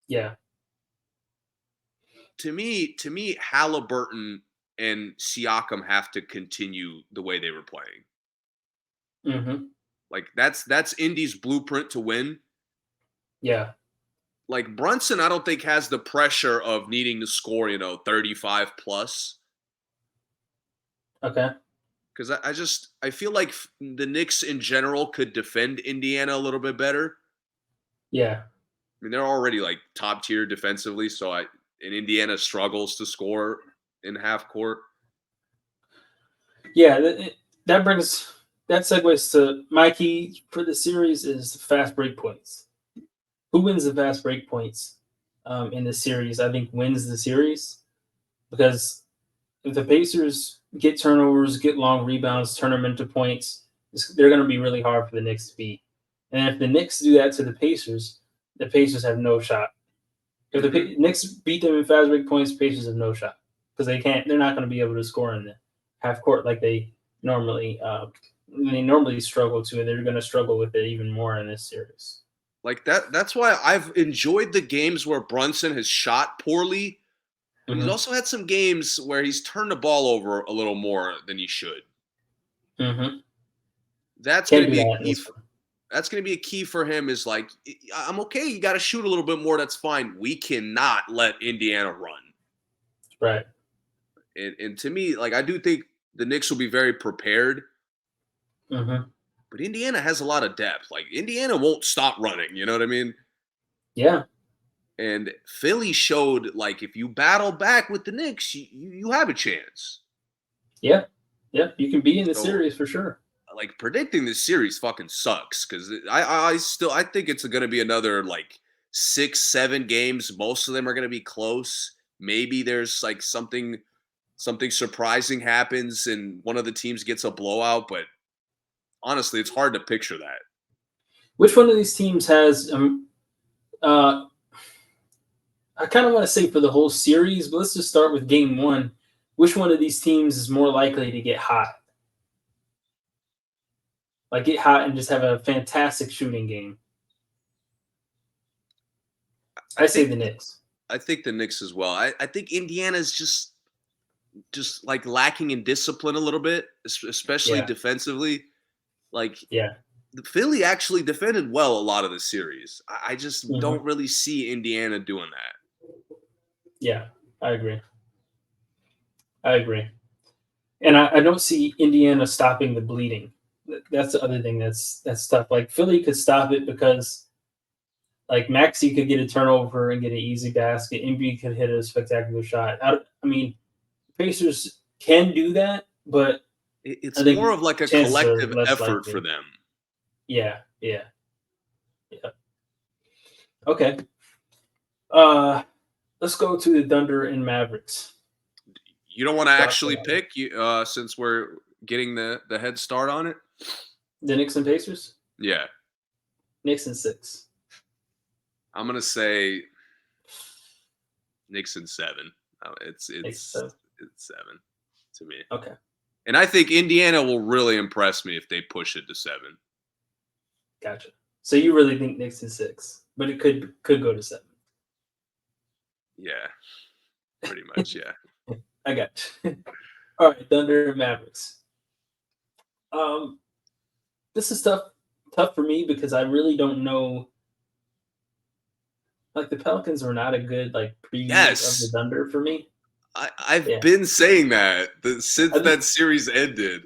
S1: Yeah.
S2: To me, Halliburton and Siakam have to continue the way they were playing.
S1: Mm-hmm.
S2: Like that's Indy's blueprint to win.
S1: Yeah.
S2: Like Brunson, I don't think has the pressure of needing to score, 35 plus.
S1: Okay.
S2: Because I feel like the Knicks in general could defend Indiana a little bit better.
S1: Yeah.
S2: I mean, they're already like top tier defensively, so and Indiana struggles to score in half court.
S1: Yeah. That segues to my key for the series is fast break points. Who wins the fast break points in the series? I think wins the series because if the Pacers get turnovers, get long rebounds, turn them into points, they're going to be really hard for the Knicks to beat. And if the Knicks do that to the Pacers have no shot. If the Knicks beat them in fast break points, Pacers have no shot because they can't. They're not going to be able to score in the half court like normally they normally struggle to, and they're going to struggle with it even more in this series.
S2: Like that's why I've enjoyed the games where Brunson has shot poorly, but he's
S1: Mm-hmm.
S2: also had some games where he's turned the ball over a little more than he should.
S1: Mm-hmm.
S2: That's going
S1: Can't
S2: to
S1: do
S2: be a
S1: that in
S2: key.
S1: this one.
S2: That's going to be a key for him. Is like, I'm okay. You got to shoot a little bit more. That's fine. We cannot let Indiana run.
S1: Right.
S2: And to me, like I do think the Knicks will be very prepared.
S1: Mm-hmm.
S2: But Indiana has a lot of depth. Like Indiana won't stop running. You know what I mean?
S1: Yeah.
S2: And Philly showed like if you battle back with the Knicks, you have a chance.
S1: Yeah. Yeah. You can be in the
S2: So
S1: series for sure.
S2: like predicting this series fucking sucks because I think it's going to be another like 6-7 games. Most of them are going to be close. Maybe there's like something surprising happens and one of the teams gets a blowout, but honestly, it's hard to picture that.
S1: Which one of these teams has uh I kind of want to say for the whole series, but let's just start with game one. Which one of these teams is more likely to get hot? Like get hot and just have a fantastic shooting game.
S2: I
S1: I say
S2: think
S1: the Knicks.
S2: I think the Knicks as well. I think Indiana's just like lacking in discipline a little bit, especially
S1: Yeah.
S2: defensively. Like
S1: Yeah.
S2: Philly actually defended well a lot of the series. I just
S1: Hmm.
S2: don't really see Indiana doing that.
S1: Yeah. I agree. I agree. And I don't see Indiana stopping the bleeding. That's the other thing that's tough. Like Philly could stop it because like Maxi could get a turnover and get an easy basket. Embiid could hit a spectacular shot. I mean, Pacers can do that, but I
S2: It's more
S1: think
S2: of like a
S1: chances are
S2: collective
S1: less
S2: effort for
S1: likely.
S2: them.
S1: Yeah, yeah, yeah. Okay. Uh, let's go to the Thunder and Mavericks.
S2: You don't want to
S1: Thoughts on
S2: actually
S1: that one?
S2: pick since we're getting the head start on it.
S1: The Knicks and Pacers.
S2: Yeah,
S1: Knicks and 6.
S2: I'm gonna say Knicks in 7. It's
S1: Knicks
S2: it's
S1: and 7.
S2: it's 7 to me.
S1: Okay,
S2: And I think Indiana will really impress me if they push it to 7.
S1: gotcha. So you really think Knicks and 6, but it could go to 7.
S2: Yeah, pretty much. Yeah.
S1: I got you. All right, Thunder and Mavericks. Um, this is tough for me because I really don't know. Like the Pelicans were not a good like preview of the
S2: Yes,
S1: Thunder for me.
S2: I've
S1: Yeah,
S2: been saying that since
S1: I think
S2: that series ended.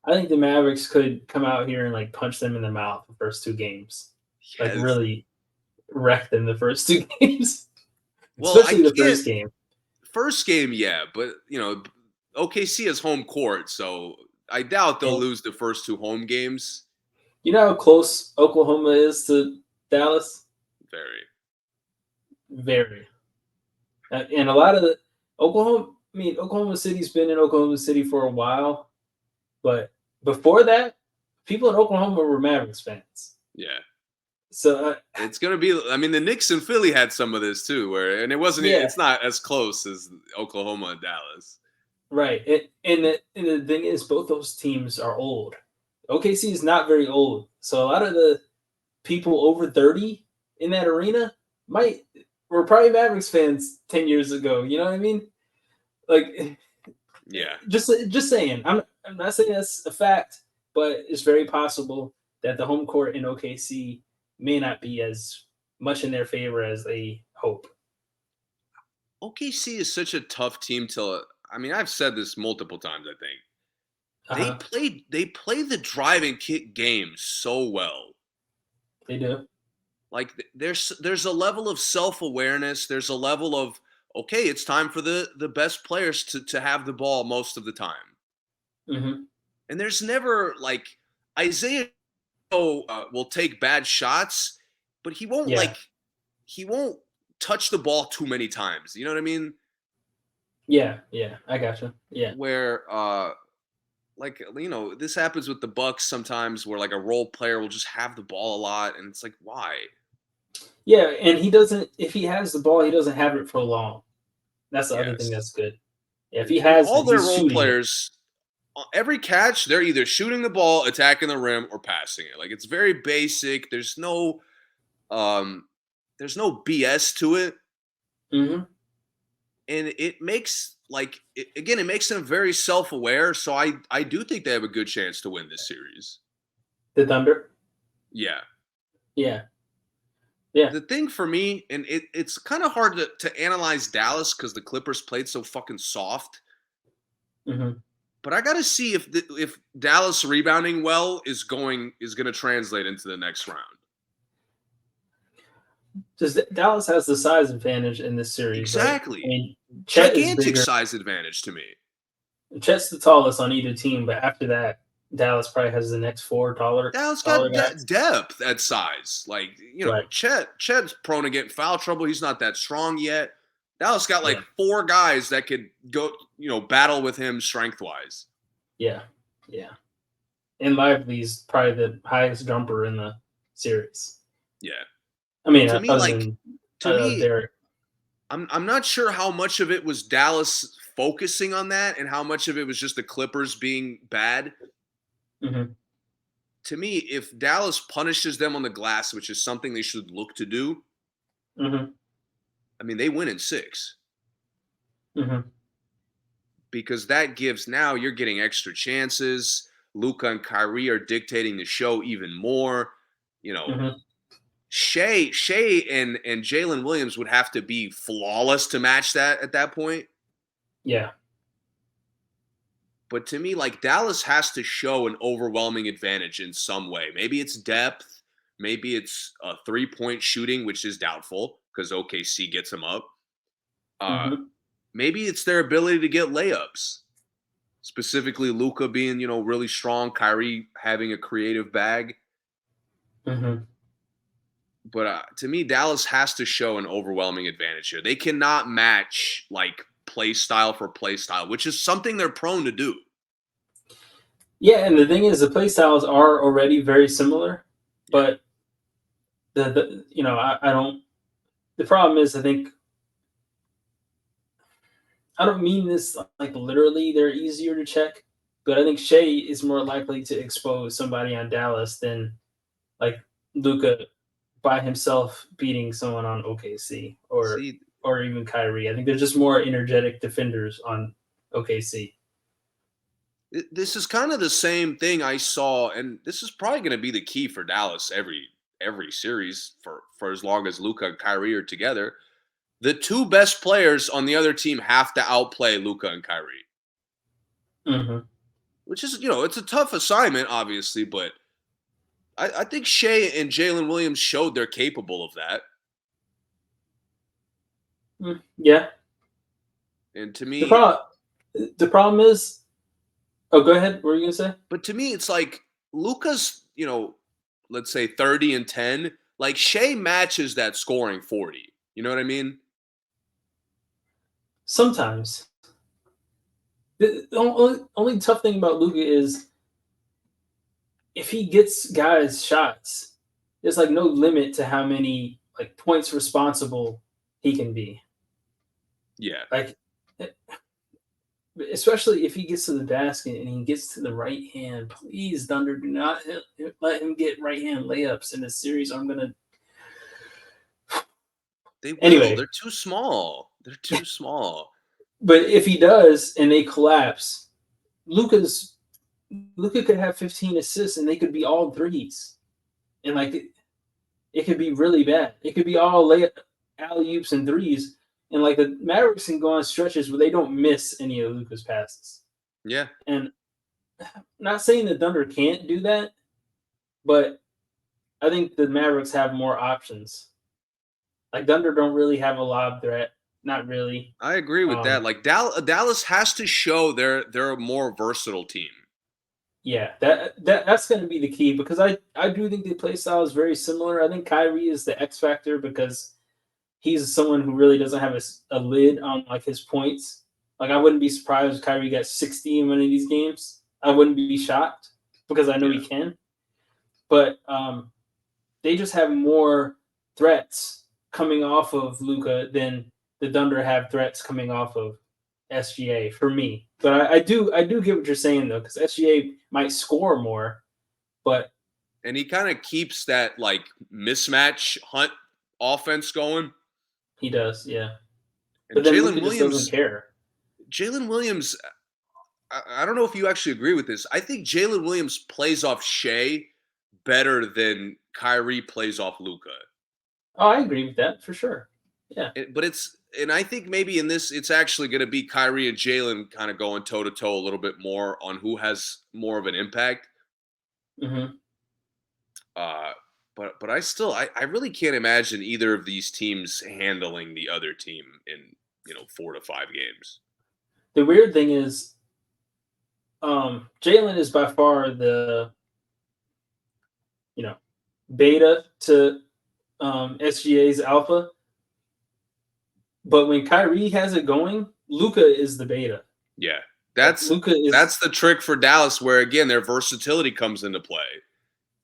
S1: I think the Mavericks could come out here and like punch them in the mouth the first 2 games, like
S2: Yes.
S1: really wreck them the first 2 games,
S2: Well, I
S1: especially the
S2: can't.
S1: first game.
S2: First game, yeah, but OKC is home court, so I doubt they'll
S1: And
S2: lose the first 2 home games.
S1: you know how close Oklahoma is to Dallas?
S2: Very.
S1: Very. And a lot of the Oklahoma. I mean, Oklahoma City's been in Oklahoma City for a while, but before that, people in Oklahoma were Mavericks fans.
S2: Yeah.
S1: So
S2: It's gonna be. I mean, the Knicks and Philly had some of this too, and it wasn't.
S1: yeah,
S2: It's not as close as Oklahoma and Dallas.
S1: right. And the thing is, both those teams are old. OKC is not very old, so a lot of the people over 30 in that arena might were probably Mavericks fans 10 years ago. You know what I mean? Like,
S2: Yeah.
S1: just saying. I'm not saying that's a fact, but it's very possible that the home court in OKC may not be as much in their favor as they hope.
S2: OKC is such a tough team to. I mean, I've said this multiple times. I think
S1: Uh huh.
S2: they play the drive and kick game so well.
S1: They do.
S2: Like there's a level of self-awareness, there's a level of okay, it's time for the best players to have the ball most of the time.
S1: Hmm.
S2: And there's never like Isaiah will take bad shots, but
S1: Yeah.
S2: he won't touch the ball too many times. You know what I mean?
S1: Yeah. Yeah. I gotcha. Yeah.
S2: Where like this happens with the Bucks sometimes where like a role player will just have the ball a lot and it's like why?
S1: Yeah. And he doesn't. If he has the ball, he doesn't have it for long. That's the other thing
S2: Yes.
S1: that's good. Yeah. If he
S2: And
S1: has
S2: all
S1: it,
S2: their
S1: he's
S2: role
S1: shooting it.
S2: players, every catch, they're either shooting the ball, attacking the rim, or passing it. Like it's very basic. Um, there's no BS to it.
S1: Hmm.
S2: and it makes it makes them very self-aware. So I do think they have a good chance to win this series.
S1: The Thunder.
S2: Yeah.
S1: Yeah. Yeah.
S2: The thing for me, and it's kind of hard to analyze Dallas because the Clippers played so fucking soft.
S1: Mm-hmm.
S2: But I got to see if Dallas rebounding well is going to translate into the next round.
S1: Just Dallas has the size advantage in this series, right? I
S2: Exactly.
S1: mean, Chet is
S2: Gigantic
S1: bigger.
S2: size advantage to me.
S1: Chet's the tallest on either team, but after that, Dallas probably has the next four
S2: Dallas
S1: taller
S2: got
S1: guys.
S2: depth at size. Like,
S1: Right.
S2: Chet's prone to getting foul trouble. He's not that strong yet. Dallas got like
S1: Yeah.
S2: 4 guys that could go, battle with him strength-wise.
S1: Yeah. Yeah. And Lively's probably the highest jumper in the series.
S2: Yeah.
S1: I mean,
S2: To me,
S1: other
S2: like,
S1: than
S2: to
S1: Derek.
S2: I'm not sure how much of it was Dallas focusing on that and how much of it was just the Clippers being bad.
S1: Mm-hmm.
S2: To me, if Dallas punishes them on the glass, which is something they should look to do,
S1: Mm-hmm.
S2: I mean, they win in 6.
S1: Mm-hmm.
S2: Because that gives, now you're getting extra chances. Luka and Kyrie are dictating the show even more.
S1: Mm-hmm.
S2: Shea and Jalen Williams would have to be flawless to match that at that point.
S1: Yeah.
S2: But to me, like, Dallas has to show an overwhelming advantage in some way. Maybe it's depth. Maybe it's a 3-point shooting, which is doubtful because OKC gets them up.
S1: Mm-hmm.
S2: Maybe it's their ability to get layups. Specifically, Luka being, really strong, Kyrie having a creative bag.
S1: Mm-hmm.
S2: But to me, Dallas has to show an overwhelming advantage here. They cannot match like play style for play style, which is something they're prone to do.
S1: Yeah, and the thing is, the play styles are already very similar, but I don't. The problem is, I think I don't mean this like literally they're easier to check, but I think Shea is more likely to expose somebody on Dallas than like Luca by himself beating someone on OKC
S2: See,
S1: or even Kyrie. I think they're just more energetic defenders on OKC.
S2: this is kind of the same thing I saw, and this is probably going to be the key for Dallas every series for as long as Luka and Kyrie are together. The 2 best players on the other team have to outplay Luka and Kyrie,
S1: Mm-hmm.
S2: which is, it's a tough assignment, obviously, but I think Shea and Jalen Williams showed they're capable of that.
S1: Yeah.
S2: And to
S1: The
S2: me,
S1: problem the problem is. Oh, go ahead. What were you gonna say?
S2: but to me, it's like Luka's, let's say 30 and 10. Like Shea matches that scoring 40. You know what I mean?
S1: Sometimes. The only tough thing about Luka is if he gets guys shots, there's like no limit to how many like points responsible he can be.
S2: Yeah.
S1: Like, especially if he gets to the basket and he gets to the right hand. Please, Thunder, do not let him get right hand layups in this series. I'm gonna.
S2: They will.
S1: Anyway,
S2: They're too small. They're too small.
S1: but if he does and they collapse, Luca could have 15 assists and they could be all threes, and like it could be really bad. It could be all alley oops and threes, and like the Mavericks can go on stretches where they don't miss any of Luca's passes.
S2: Yeah.
S1: And I'm not saying the Thunder can't do that, but I think the Mavericks have more options. Like Thunder don't really have a lob threat, not really.
S2: I agree with that. Like Dallas has to show they're a more versatile team.
S1: Yeah, that's going to be the key because I do think the play style is very similar. I think Kyrie is the X factor because he's someone who really doesn't have a lid on like his points. Like I wouldn't be surprised if Kyrie got 60 in one of these games. I wouldn't be shocked because I know he can. But they just have more threats coming off of Luka than the Thunder have threats coming off of SGA for me. But I do get what you're saying though, because SGA might score more, but
S2: and he kind of keeps that like mismatch hunt offense going.
S1: He does, yeah.
S2: And
S1: But then Luka just doesn't care.
S2: Jalen Williams, I don't know if you actually agree with this. I think Jalen Williams plays off Shea better than Kyrie plays off Luka.
S1: Oh, I agree with that for sure. Yeah.
S2: And I think maybe in this, it's actually going to be Kyrie and Jalen kind of going toe to toe a little bit more on who has more of an impact.
S1: Hmm.
S2: Uh, but I really can't imagine either of these teams handling the other team in 4 to 5 games.
S1: The weird thing is, Jalen is by far the you know beta to SGA's alpha. But when Kyrie has it going, Luka is the beta.
S2: Yeah,
S1: Like
S2: that's
S1: Luka is,
S2: that's the trick for Dallas, where again their versatility comes into play.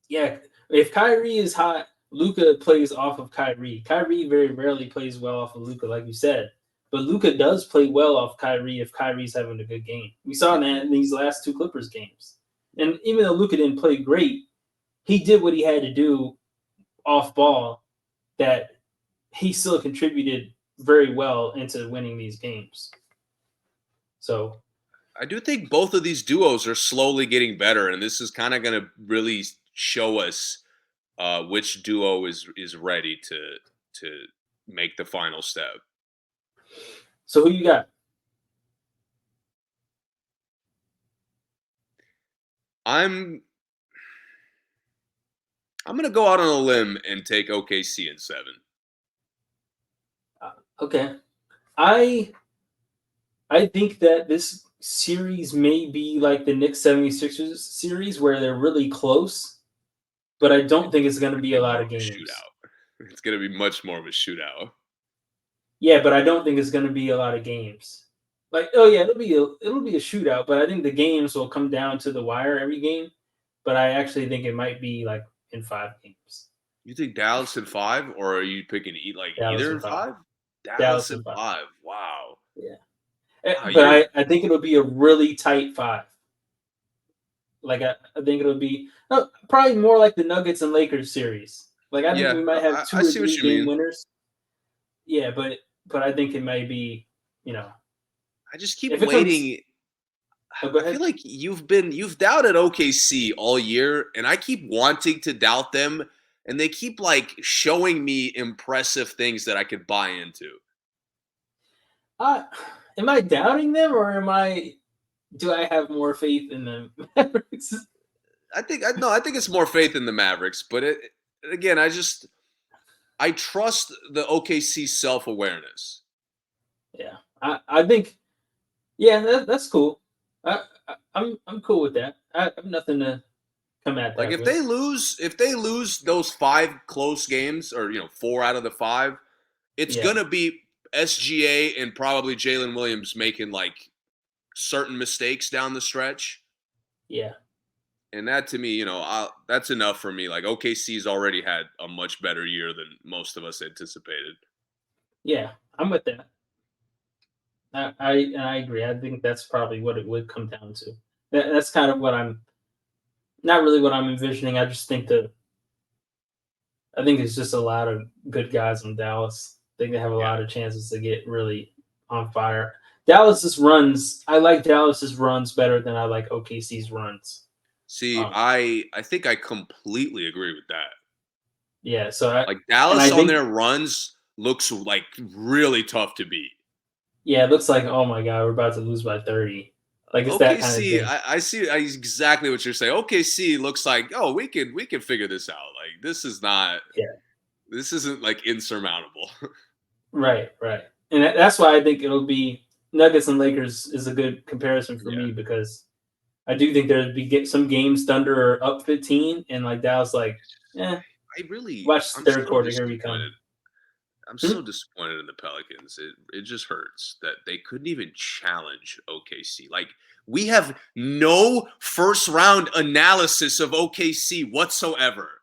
S1: yeah. If Kyrie is hot, Luka plays off of Kyrie. Kyrie very rarely plays well off of Luka, like you said. But Luka does play well off Kyrie if Kyrie's having a good game. We saw that in these last two Clippers games. And even though Luka didn't play great, he did what he had to do off ball that he still contributed very well into winning these games. So
S2: I do think both of these duos are slowly getting better, and this is kind of going to really show us which duo is ready to make the final step.
S1: who you got?
S2: I'm going to go out on a limb and take OKC in 7.
S1: Okay. I think that this series may be like the Knicks 76ers series where they're really close, but I don't think it's going to be a lot of games.
S2: It's going to be much more of a shootout.
S1: Yeah, but I don't think it's going to be a lot of games. Like, oh yeah, it'll be a shootout, but I think the games will come down to the wire every game. But I actually think it might be like in 5 games.
S2: You think Dallas in 5, or are you picking
S1: Dallas
S2: either
S1: in
S2: in
S1: 5.
S2: 5?
S1: Dallas
S2: Dallas
S1: in
S2: in
S1: 5.
S2: 5. Wow.
S1: Yeah.
S2: Wow,
S1: But I think it'll be a really tight 5. Like I think it'll be probably more like the Nuggets and Lakers series. Like I think
S2: yeah,
S1: we might have 2
S2: I
S1: or
S2: see what
S1: 3
S2: you
S1: game
S2: mean.
S1: winners. Yeah, but I think it might be,
S2: I just keep
S1: if it comes.
S2: waiting.
S1: Oh, go
S2: I feel
S1: ahead.
S2: like you've doubted OKC all year, and I keep wanting to doubt them, and they keep showing me impressive things that I could buy into.
S1: Am I doubting them or do I have more faith in them?
S2: I think it's more faith in the Mavericks, but again, I trust the OKC self-awareness.
S1: Yeah, I think that's cool. I'm cool with that. I have nothing to come at
S2: Like
S1: that
S2: if
S1: with.
S2: they lose those 5 close games, or 4 out of the 5, it's
S1: Yeah,
S2: gonna be SGA and probably Jalen Williams making certain mistakes down the stretch.
S1: yeah,
S2: And that to me, that's enough for me. Like OKC's already had a much better year than most of us anticipated.
S1: yeah. I'm with that. I agree. I think that's probably what it would come down to. That's kind of what I'm not really what I'm envisioning. I think it's just a lot of good guys in Dallas. I think they have a
S2: Yeah.
S1: lot of chances to get really on fire. Dallas's runs, I like Dallas's runs better than I like OKC's runs.
S2: See,
S1: Um,
S2: I think I completely agree with that.
S1: yeah, so
S2: Like
S1: I
S2: Dallas on
S1: think
S2: their runs looks really tough to beat.
S1: yeah, it looks like oh my god, we're about to lose by 30. Like it's that kind of
S2: OKC,
S1: thing.
S2: I see exactly what you're saying. OKC looks like, oh, we can figure this out. Like
S1: Yeah,
S2: this isn't insurmountable.
S1: right, right. And that's why I think it'll be Nuggets and Lakers is a good comparison for
S2: Yeah.
S1: me because I do think there'd be get some games Thunder are up 15 and like Dallas watch
S2: I'm
S1: third
S2: so
S1: quarter, here we come.
S2: disappointed. I'm
S1: Hmm?
S2: so disappointed in the Pelicans. It just hurts that they couldn't even challenge OKC. Like we have no first round analysis of OKC whatsoever.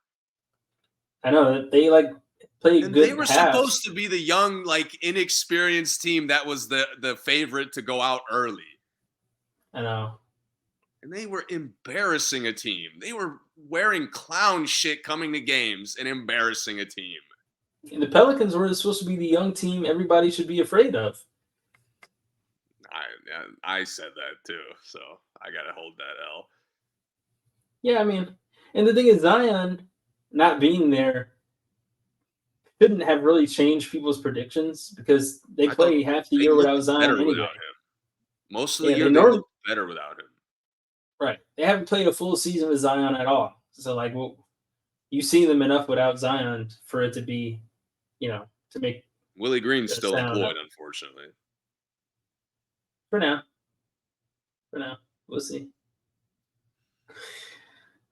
S1: I know that they play
S2: And they
S1: good
S2: were supposed
S1: halves.
S2: to be the young, inexperienced team that was the favorite to go out early.
S1: I know.
S2: And they were embarrassing a team. They were wearing clown shit coming to games and embarrassing a team.
S1: And the Pelicans were supposed to be the young team everybody should be afraid of.
S2: Yeah, I said that too, so I gotta hold that L.
S1: Yeah, I mean, and the thing is, Zion not being there couldn't have really changed people's predictions because they
S2: I thought
S1: play half the
S2: they
S1: year without
S2: looked
S1: Zion
S2: better
S1: anyway.
S2: without him. Most of the
S1: Yeah,
S2: year
S1: they
S2: they
S1: norm
S2: looked better without him.
S1: right. They haven't played a full season with Zion at all. So like, well, you see them enough without Zion for it to be, to make
S2: Willie Green's
S1: a
S2: still
S1: sound
S2: employed, unfortunately.
S1: for now. For now, we'll see.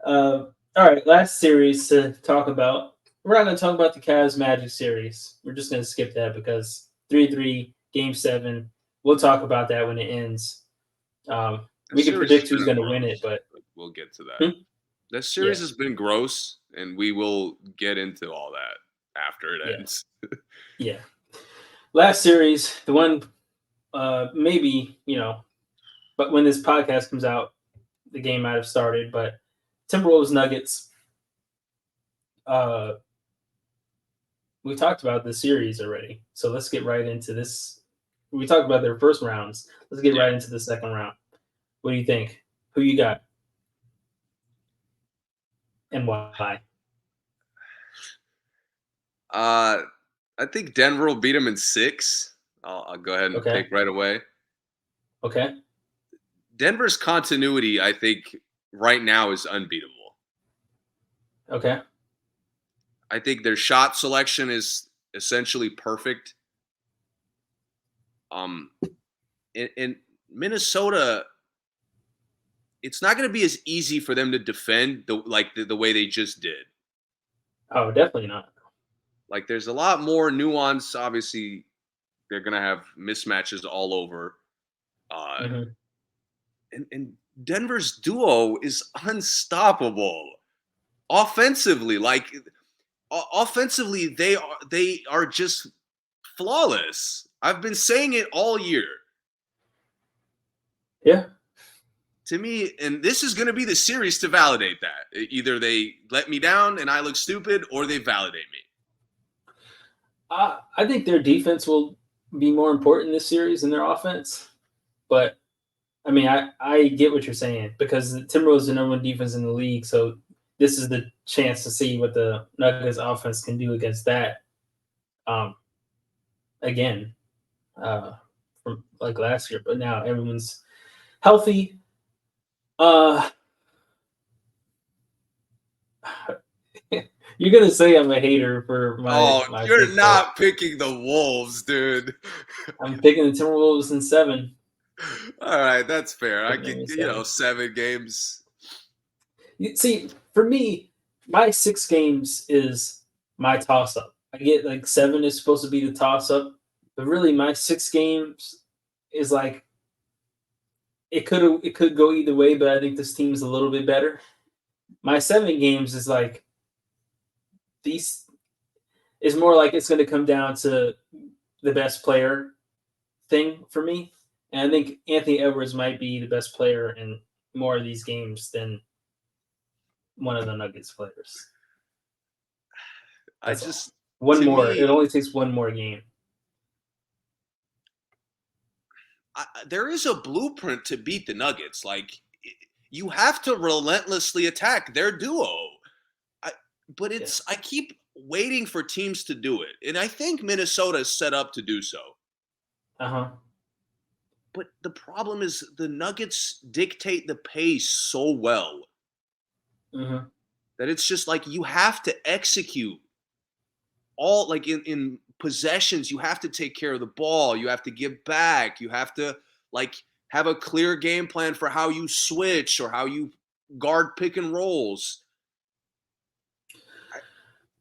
S1: All right, last series to talk about. We're not going to talk about the Cavs Magic series. We're just going to skip that because 3-3, Game 7. We'll talk about that when it ends.
S2: That
S1: We can
S2: series has
S1: predict
S2: been
S1: who's going to win it,
S2: gross.
S1: but
S2: But we'll get to that.
S1: hmm?
S2: That series
S1: Yeah,
S2: has been gross, and we will get into all that after it
S1: yeah,
S2: ends.
S1: yeah. Last series, the one maybe, but when this podcast comes out, the game might have started. But Timberwolves Nuggets, uh, we talked about this series already. So let's get right into this. We talked about their first rounds. Let's get
S2: Yeah.
S1: right into the second round. What do you think? Who you got? And why?
S2: I think Denver will beat them in 6. I'll go ahead and
S1: Okay.
S2: pick right away.
S1: Okay.
S2: Denver's continuity, I think, right now is unbeatable.
S1: Okay.
S2: I think their shot selection is essentially perfect. In Minnesota, it's not going to be as easy for them to defend the way they just did.
S1: Oh, definitely not.
S2: Like, there's a lot more nuance. Obviously, they're going to have mismatches all over.
S1: Mm-hmm.
S2: And Denver's duo is unstoppable offensively. Like, offensively, they are just flawless. I've been saying it all year.
S1: Yeah.
S2: To me, and this is going to be the series to validate that. Either they let me down and I look stupid, or they validate me.
S1: I think their defense will be more important this series than their offense. But I mean, I get what you're saying because the Timberwolves are the number one defense in the league. So this is the chance to see what the Nuggets offense can do against that. Um, again, from like last year, but now everyone's healthy. Uh, you're gonna say I'm a hater for my
S2: Oh,
S1: my
S2: you're
S1: pick, but
S2: not picking the Wolves, dude.
S1: I'm picking the Timberwolves in 7.
S2: All right, that's fair. I
S1: Picking them
S2: could,
S1: in 7.
S2: 7 games.
S1: See, for me, my 6 games is my toss up. I get like 7 is supposed to be the toss up, but really my 6 games is like it could go either way, but I think this team is a little bit better. My 7 games is like these is more like it's going to come down to the best player thing for me, and I think Anthony Edwards might be the best player in more of these games than one of the Nuggets players.
S2: I
S1: That's all.
S2: just,
S1: One
S2: to
S1: more. It
S2: me,
S1: only takes one more game.
S2: there is a blueprint to beat the Nuggets. Like, you have to relentlessly attack their duo. But
S1: Yeah.
S2: I keep waiting for teams to do it, and I think Minnesota is set up to do so.
S1: Uh-huh.
S2: But the problem is the Nuggets dictate the pace so well
S1: Mm-hmm.
S2: that it's just like you have to execute all, like, in possessions. You have to take care of the ball. You have to give back. You have to, like, have a clear game plan for how you switch or how you guard pick and rolls.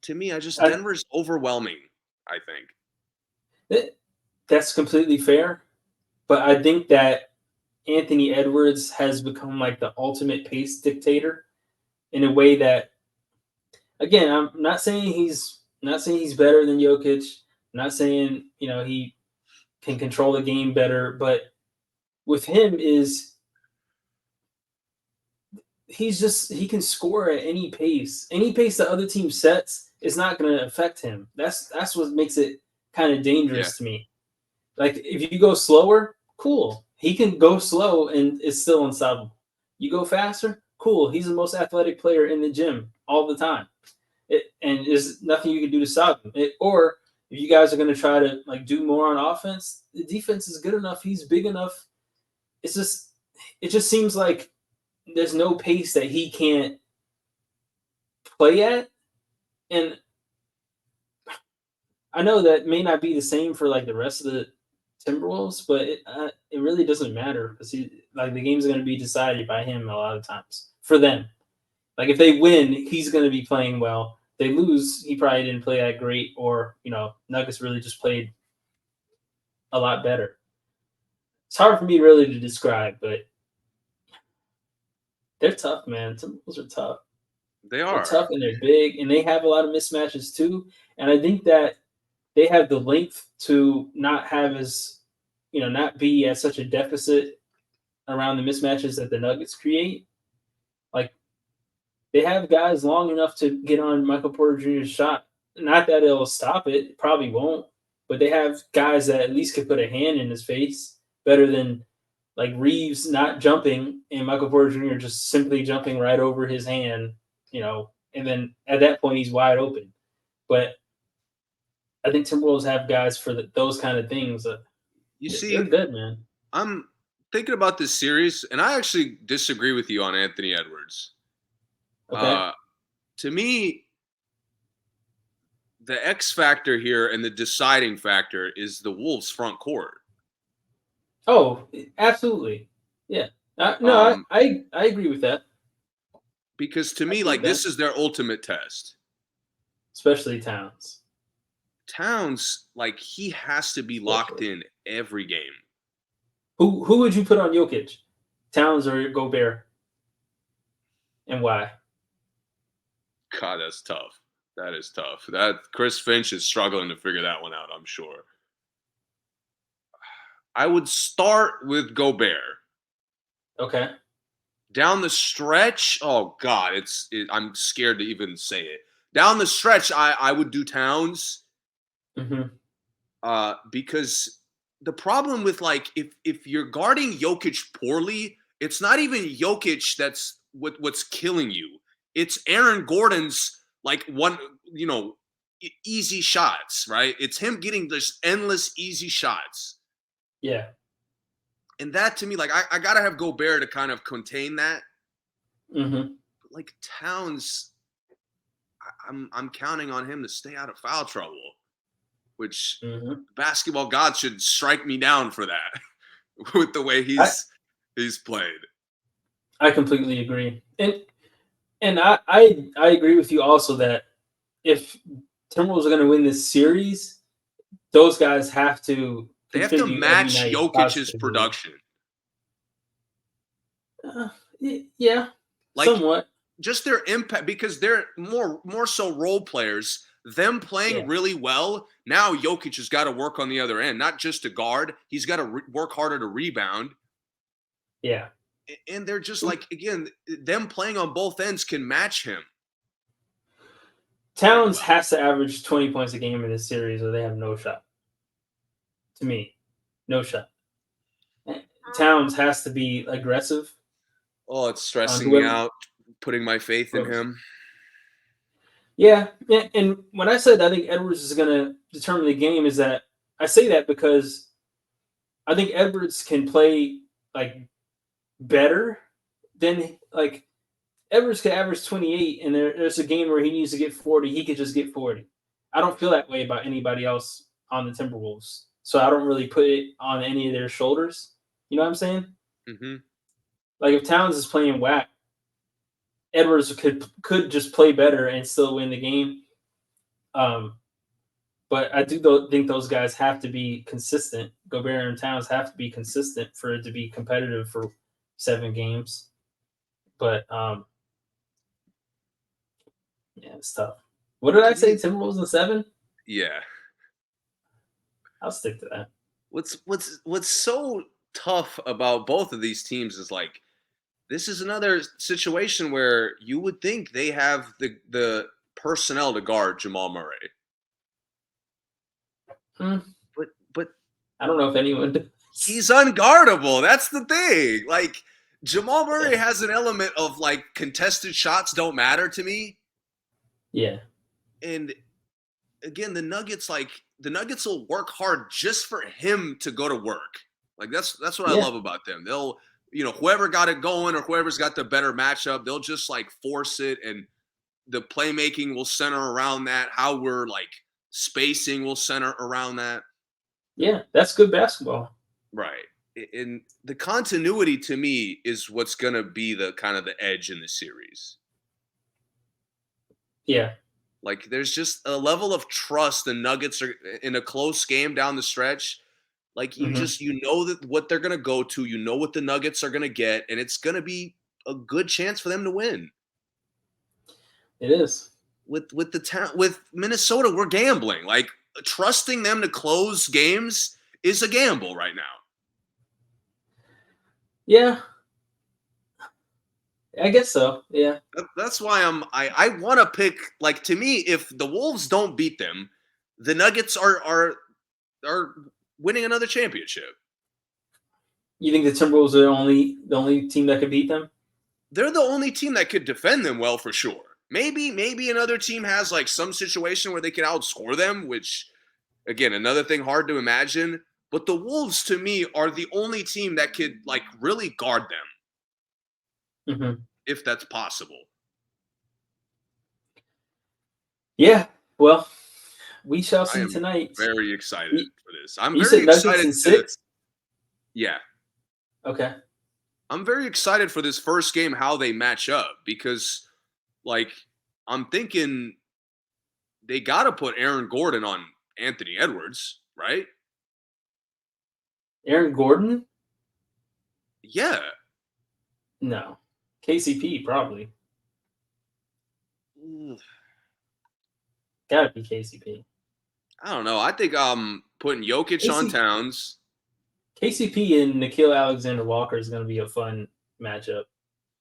S2: To me, Denver's overwhelming, I think.
S1: That's completely fair, but I think that Anthony Edwards has become like the ultimate pace dictator in a way that, again, I'm not saying he's better than Jokic. I'm not saying he can control the game better, but with him is he can score at any pace. Any pace the other team sets is not going to affect him. That's what makes it kind of
S2: Yeah.
S1: dangerous to me. Like if you go slower, cool. He can go slow and it's still unstoppable. You go faster, cool. He's the most athletic player in the gym all the time. And there's nothing you can do to stop him. Or if you guys are going to try to like do more on offense, the defense is good enough. He's big enough. It's just it just seems like there's no pace that he can't play at. And I know that may not be the same for like the rest of the Timberwolves, but it really doesn't matter because he like the game's going to be decided by him a lot of times for them. Like if they win, he's going to be playing well. They lose, he probably didn't play that great, or Nuggets really just played a lot better. It's hard for me really to describe, but they're tough, man. Timberwolves are tough.
S2: They
S1: They're
S2: are.
S1: tough and they're big, and they have a lot of mismatches too. And I think that they have the length to not have as not be at such a deficit around the mismatches that the Nuggets create. Like they have guys long enough to get on Michael Porter Jr.'s shot. Not that it'll stop it, probably won't, but they have guys that at least could put a hand in his face better than like Reeves not jumping and Michael Porter Jr. just simply jumping right over his hand, and then at that point he's wide open. But I think Timberwolves have guys for those kind of things.
S2: You
S1: They're
S2: see,
S1: good, man.
S2: I'm thinking about this series, and I actually disagree with you on Anthony Edwards.
S1: Okay.
S2: To me, the X factor here and the deciding factor is the Wolves' front court.
S1: Oh, absolutely. Yeah. No,
S2: Um,
S1: I agree with that.
S2: because to
S1: I
S2: me,
S1: agree
S2: like
S1: with that.
S2: this is their ultimate test.
S1: Especially Towns.
S2: Towns, like he has to be locked
S1: Especially.
S2: in every game.
S1: Who would you put on Jokic? Towns or Gobert? And why?
S2: God, that's tough. That is tough. That Chris Finch is struggling to figure that one out, I'm sure. I would start with Gobert.
S1: Okay.
S2: Down the stretch, oh God, I'm scared to even say it. Down the stretch, I would do Towns,
S1: Mm-hmm.
S2: because the problem with like if you're guarding Jokic poorly, it's not even Jokic that's what's killing you. It's Aaron Gordon's like one, easy shots, right? It's him getting this endless easy shots.
S1: Yeah.
S2: And that to me, like I gotta have Gobert to kind of contain that.
S1: Mm-hmm.
S2: But like Towns, I'm counting on him to stay out of foul trouble, which
S1: Mm-hmm.
S2: basketball gods should strike me down for that with the way
S1: I
S2: he's played.
S1: I completely agree. And I agree with you also that if Timberwolves are going to win this series, those guys have to
S2: They have to
S1: contribute every
S2: match
S1: night
S2: Jokic's
S1: positively.
S2: production.
S1: Uh, yeah,
S2: Like
S1: somewhat.
S2: just their impact because they're more so role players. Them playing
S1: Yeah,
S2: really well. Now Jokic has got to work on the other end, not just to guard. He's got to work harder to rebound.
S1: yeah.
S2: And they're just like again, them playing on both ends can match him very
S1: Towns
S2: well.
S1: has to average 20 points a game in this series, or they have no shot. To me, no shot. Towns has to be aggressive
S2: Oh, it's
S1: on
S2: stressing me
S1: whoever.
S2: out putting my faith in
S1: Whoever.
S2: him.
S1: Yeah, and when I said I think Edwards is going to determine the game, is that I say that because I think Edwards can play like better than like Edwards could average 28, and there's a game where he needs to get 40. He could just get 40. I don't feel that way about anybody else on the Timberwolves, so I don't really put it on any of their shoulders. You know what I'm saying?
S2: Mm-hmm.
S1: Like if Towns is playing whack, Edwards could just play better and still win the game. Um, but I do think those guys have to be consistent. Gobert and Towns have to be consistent for it to be competitive for 7 games. But yeah, it's tough. What did I
S2: To
S1: say?
S2: me,
S1: Timberwolves in 7?
S2: yeah.
S1: I'll stick to that.
S2: What's so tough about both of these teams is like this is another situation where you would think they have the personnel to guard Jamal Murray.
S1: Hmm.
S2: But
S1: I don't know if anyone.
S2: He's unguardable. That's the thing. Like, Jamal Murray has an element of, like, contested shots don't matter to me.
S1: Yeah.
S2: And again, the Nuggets will work hard just for him to go to work. Like, that's what I love about them. They'll, whoever got it going or whoever's got the better matchup, they'll just like force it, and the playmaking will center around that. How we're like spacing will center around that.
S1: Yeah, that's good basketball.
S2: Right. And the continuity to me is what's going to be the kind of the edge in the series.
S1: Yeah.
S2: Like, there's just a level of trust the Nuggets are in a close game down the stretch. Like, you know that what they're going to go to, you know what the Nuggets are going to get, and it's going to be a good chance for them to win.
S1: It is.
S2: With Minnesota, we're gambling. Like, trusting them to close games is a gamble right now.
S1: Yeah. I guess so. Yeah.
S2: That's why I want to pick, like, to me, if the Wolves don't beat them, the Nuggets are winning another championship.
S1: You think the Timberwolves are the only team that could beat them?
S2: They're the only team that could defend them well, for sure. Maybe another team has like some situation where they can outscore them, which, again, another thing hard to imagine. But the Wolves, to me, are the only team that could like really guard them, if that's possible.
S1: Yeah. Well, we shall see tonight.
S2: Very excited for this. I'm
S1: you
S2: very
S1: said
S2: excited.
S1: Nuggets in 6?
S2: Yeah.
S1: Okay.
S2: I'm very excited for this first game, how they match up, because, like, I'm thinking they got to put Aaron Gordon on Anthony Edwards, right?
S1: Aaron Gordon?
S2: Yeah.
S1: No. KCP, probably. Gotta be KCP.
S2: I don't know. I think I'm putting Jokic on Towns.
S1: KCP and Nickeil Alexander-Walker is going to be a fun matchup.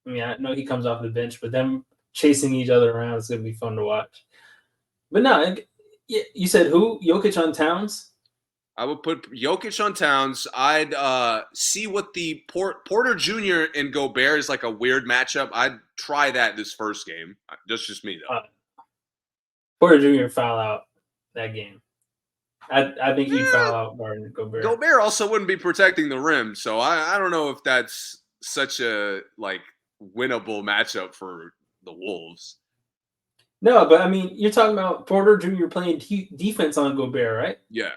S1: I mean, I know he comes off the bench, but them chasing each other around is going to be fun to watch. But no, you said who? Jokic on Towns?
S2: I would put Jokic on Towns. I'd see what the Porter Jr. and Gobert is like a weird matchup. I'd try that this first game. Just me, though.
S1: Porter Jr. foul out that game. I think he'd foul out Gobert.
S2: Gobert also wouldn't be protecting the rim, so I don't know if that's such a like winnable matchup for the Wolves.
S1: No, but I mean, you're talking about Porter Jr. playing defense on Gobert, right?
S2: Yeah.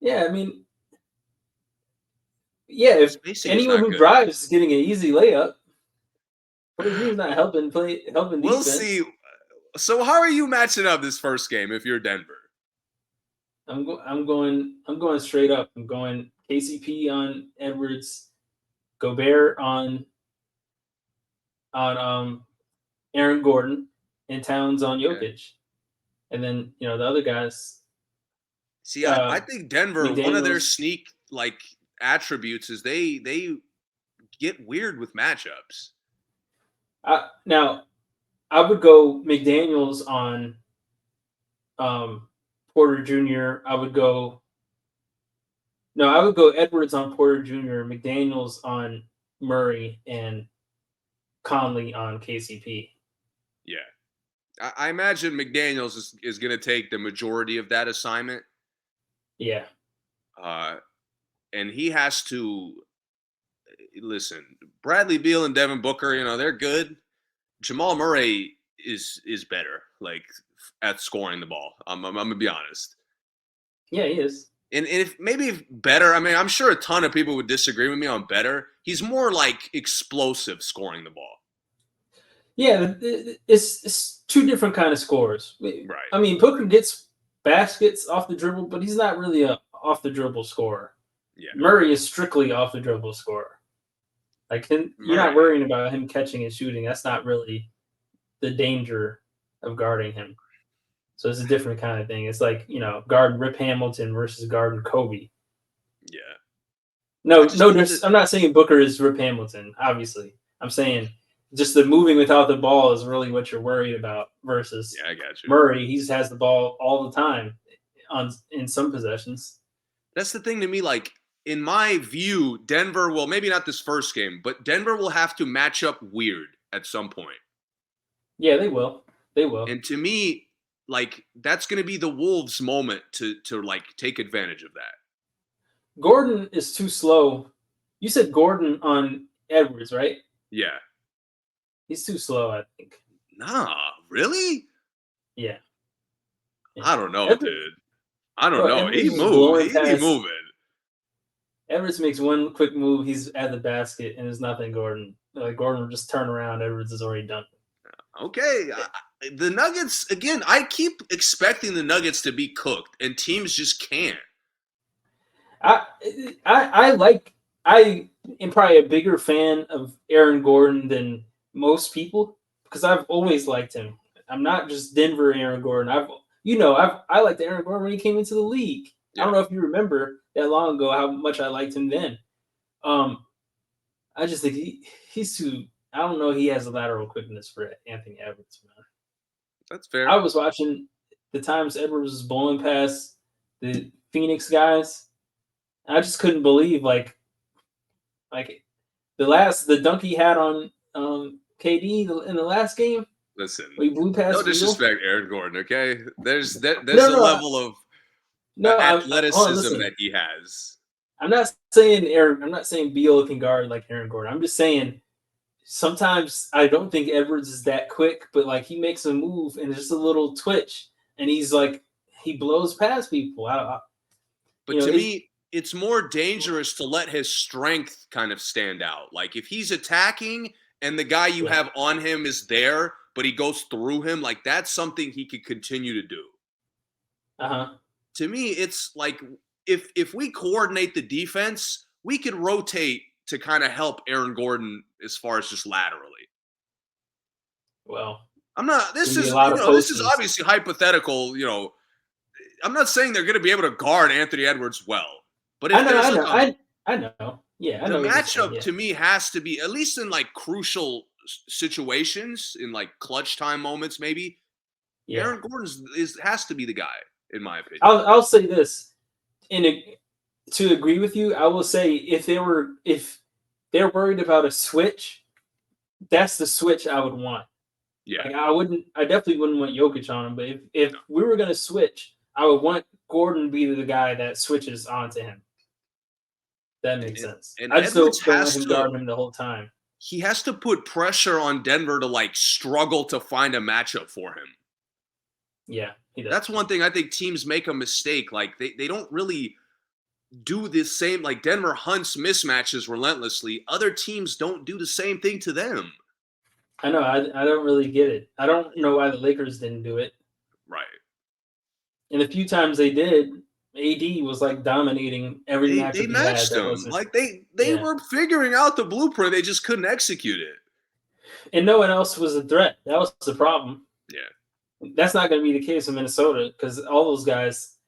S1: Yeah, I mean, yeah, if anyone who drives is getting an easy layup, Porter Jr.'s not helping defense.
S2: We'll see. So how are you matching up this first game if you're Denver?
S1: I'm going straight up. I'm going KCP on Edwards, Gobert on Aaron Gordon, and Towns on Jokic. And then, the other guys.
S2: See, I think Denver, McDaniels, one of their sneak like attributes is they get weird with matchups.
S1: Now, I would go McDaniels on Porter Jr. I would go Edwards on Porter Jr., McDaniels on Murray, and Conley on KCP.
S2: Yeah. I imagine McDaniels is going to take the majority of that assignment.
S1: Yeah.
S2: And he has to listen. Bradley Beal and Devin Booker, they're good. Jamal Murray is better, like, at scoring the ball. I'm gonna be honest.
S1: Yeah, he is.
S2: And if better, I mean, I'm sure a ton of people would disagree with me on better. He's more like explosive scoring the ball.
S1: Yeah, it's two different kind of scores.
S2: Right.
S1: I mean, Booker gets baskets off the dribble, but he's not really a off the dribble scorer.
S2: Yeah.
S1: Murray is strictly off the dribble scorer. Like, you're not worrying about him catching and shooting. That's not really the danger of guarding him. So it's a different kind of thing. It's like, guarding Rip Hamilton versus guarding Kobe.
S2: Yeah.
S1: No, I'm not saying Booker is Rip Hamilton, obviously. I'm saying just the moving without the ball is really what you're worried about versus
S2: I got you.
S1: Murray. He has the ball all the time in some possessions.
S2: That's the thing to me. Like, in my view, Denver will, maybe not this first game, but Denver will have to match up weird at some point.
S1: Yeah, they will. They will.
S2: And to me, like that's going to be the Wolves' moment to like take advantage of that.
S1: Gordon is too slow. You said Gordon on Edwards, right?
S2: Yeah.
S1: He's too slow, I think.
S2: Nah, really?
S1: Yeah. Yeah.
S2: I don't know,
S1: Edwards,
S2: dude. I don't
S1: bro,
S2: know.
S1: Edwards
S2: He
S1: is
S2: moved.
S1: blowing
S2: He be
S1: past.
S2: moving.
S1: Edwards makes one quick move, he's at the basket, and there's nothing Gordon. Like Gordon will just turn around, Edwards is already done.
S2: Okay. The Nuggets, again, I keep expecting the Nuggets to be cooked, and teams just can't.
S1: I am probably a bigger fan of Aaron Gordon than most people because I've always liked him. I'm not just Denver Aaron Gordon. I liked Aaron Gordon when he came into the league. I
S2: Yeah.
S1: don't know if you remember that long ago how much I liked him then. I just think he's too. I don't know. He has a lateral quickness for Anthony Edwards, man.
S2: That's fair.
S1: I was watching the times Edwards was blowing past the Phoenix guys. I just couldn't believe like the dunk he had on KD in the last game.
S2: Listen,
S1: He blew past
S2: no
S1: Beal.
S2: disrespect, Aaron Gordon. Okay, there's a
S1: No,
S2: level of
S1: no. Hold on,
S2: athleticism
S1: listen.
S2: that he has.
S1: I'm not saying Aaron. I'm not saying Beal can guard like Aaron Gordon. I'm just saying sometimes I don't think Edwards is that quick, but like he makes a move and it's just a little twitch, and he's like he blows past people.
S2: But to me, it's more dangerous to let his strength kind of stand out. Like if he's attacking and the guy you have on him is there, but he goes through him, like that's something he could continue to do. To me, it's like if we coordinate the defense, we could rotate to kind of help Aaron Gordon as far as just laterally.
S1: Well,
S2: I'm not. This is this is obviously hypothetical. I'm not saying they're going to be able to guard Anthony Edwards well, but if
S1: I know. Yeah, I know.
S2: The matchup to me has to be at least in like crucial situations, in like clutch time moments, maybe. Yeah. Aaron Gordon has to be the guy, in my opinion.
S1: I'll say this, to agree with you, I will say if they're worried about a switch, that's the switch I would want.
S2: Yeah,
S1: like I definitely wouldn't want Jokic on him, but if we were gonna switch, I would want Gordon to be the guy that switches onto him. That makes sense. And I just don't want him guard him the whole time.
S2: He has to put pressure on Denver to like struggle to find a matchup for him.
S1: Yeah, he does.
S2: That's one thing I think teams make a mistake. Like they don't really do the same. Like Denver hunts mismatches relentlessly. Other teams don't do the same thing to them.
S1: I know. I don't really get it. I don't know why the Lakers didn't do it.
S2: Right.
S1: And the few times they did, AD was like dominating every match.
S2: They matched them. Like they were figuring out the blueprint. They just couldn't execute it.
S1: And no one else was a threat. That was the problem.
S2: Yeah.
S1: That's not going to be the case in Minnesota because all those guys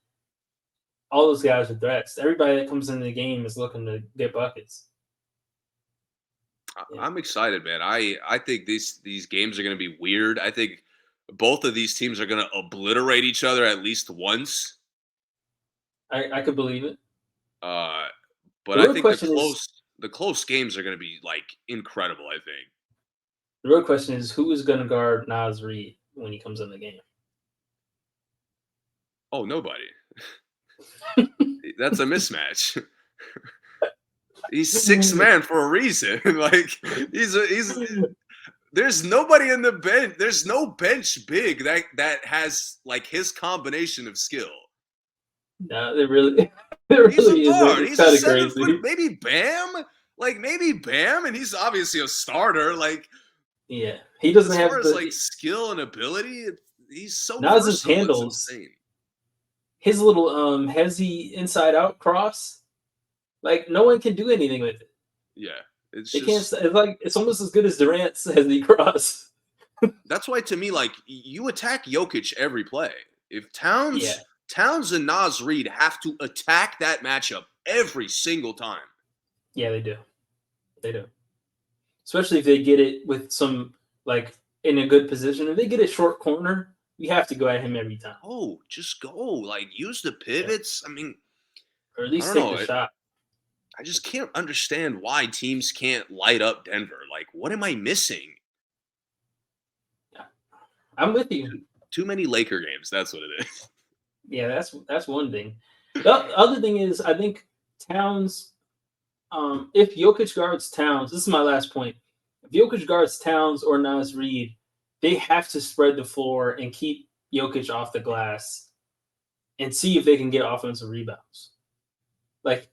S1: are threats. Everybody that comes into the game is looking to get buckets.
S2: I'm excited, man. I think these games are going to be weird. I think both of these teams are going to obliterate each other at least once.
S1: I could believe it.
S2: But I think the close games are going to be like incredible. I think
S1: the real question is who is going to guard Naz Reid when he comes in the game.
S2: Oh, nobody. That's a mismatch. He's 6th man for a reason. Like he's there's nobody in the bench. There's no bench big that has like his combination of skill.
S1: No, there really is.
S2: He's a 7 foot, maybe Bam. Like maybe Bam, and he's obviously a starter. Like
S1: yeah, he doesn't have
S2: like skill and ability. He's so
S1: Naz's handles. His little hezzy inside out cross. Like no one can do anything with it.
S2: Yeah,
S1: can't. It's like it's almost as good as Durant's hezzy cross.
S2: That's why to me, like you attack Jokic every play. If Towns and Naz Reid have to attack that matchup every single time.
S1: Yeah, they do. They do. Especially if they get it with some like in a good position. If they get a short corner, you have to go at him every time.
S2: Oh, just go. Like use the pivots. Yeah. I mean,
S1: or at least take the shot.
S2: I just can't understand why teams can't light up Denver. Like, what am I missing?
S1: I'm with you.
S2: Too many Laker games. That's what it is.
S1: Yeah, that's one thing. The other thing is, I think Towns. If Jokic guards Towns, this is my last point. If Jokic guards Towns or Nas Reed, they have to spread the floor and keep Jokic off the glass and see if they can get offensive rebounds. Like,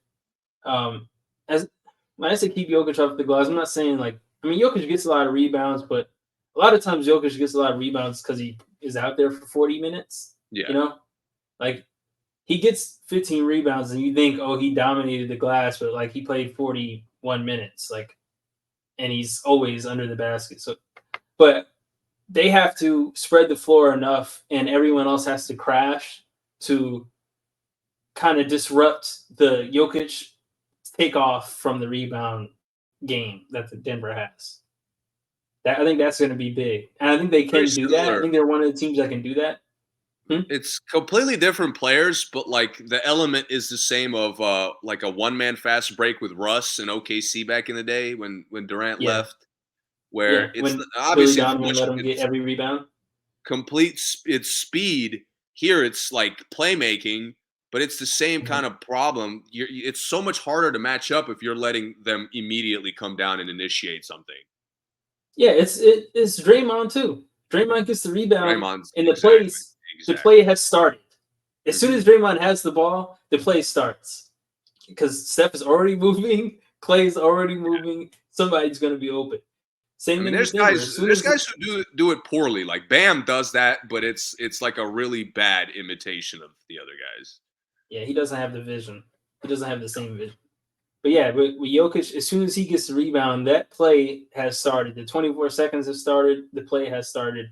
S1: as when I say keep Jokic off the glass, I'm not saying like Jokic gets a lot of rebounds, but a lot of times Jokic gets a lot of rebounds because he is out there for 40 minutes.
S2: Yeah.
S1: You know, like he gets 15 rebounds and you think, oh, he dominated the glass, but like he played 41 minutes, like, and he's always under the basket. So, but they have to spread the floor enough and everyone else has to crash to kind of disrupt the Jokic takeoff from the rebound game that the Denver has. I think that's going to be big. And I think they can do that. I think they're one of the teams that can do that.
S2: It's completely different players, but like the element is the same of like a one-man fast break with Russ and OKC back in the day when Durant left, where it's
S1: when
S2: obviously
S1: Billy Donovan let him get every rebound.
S2: Complete it's speed. Here it's like playmaking, but it's the same kind of problem. It's so much harder to match up if you're letting them immediately come down and initiate something.
S1: Yeah, it's Draymond too. Draymond gets the rebound, and the play has started. As soon as Draymond has the ball, the play starts because Steph is already moving, Clay's already moving. Somebody's going to be open. Same thing.
S2: There's guys who do it poorly. Like Bam does that, but it's like a really bad imitation of the other guys.
S1: Yeah, he doesn't have the vision. He doesn't have the same vision. But yeah, with Jokic, as soon as he gets the rebound, that play has started. The 24 seconds have started. The play has started.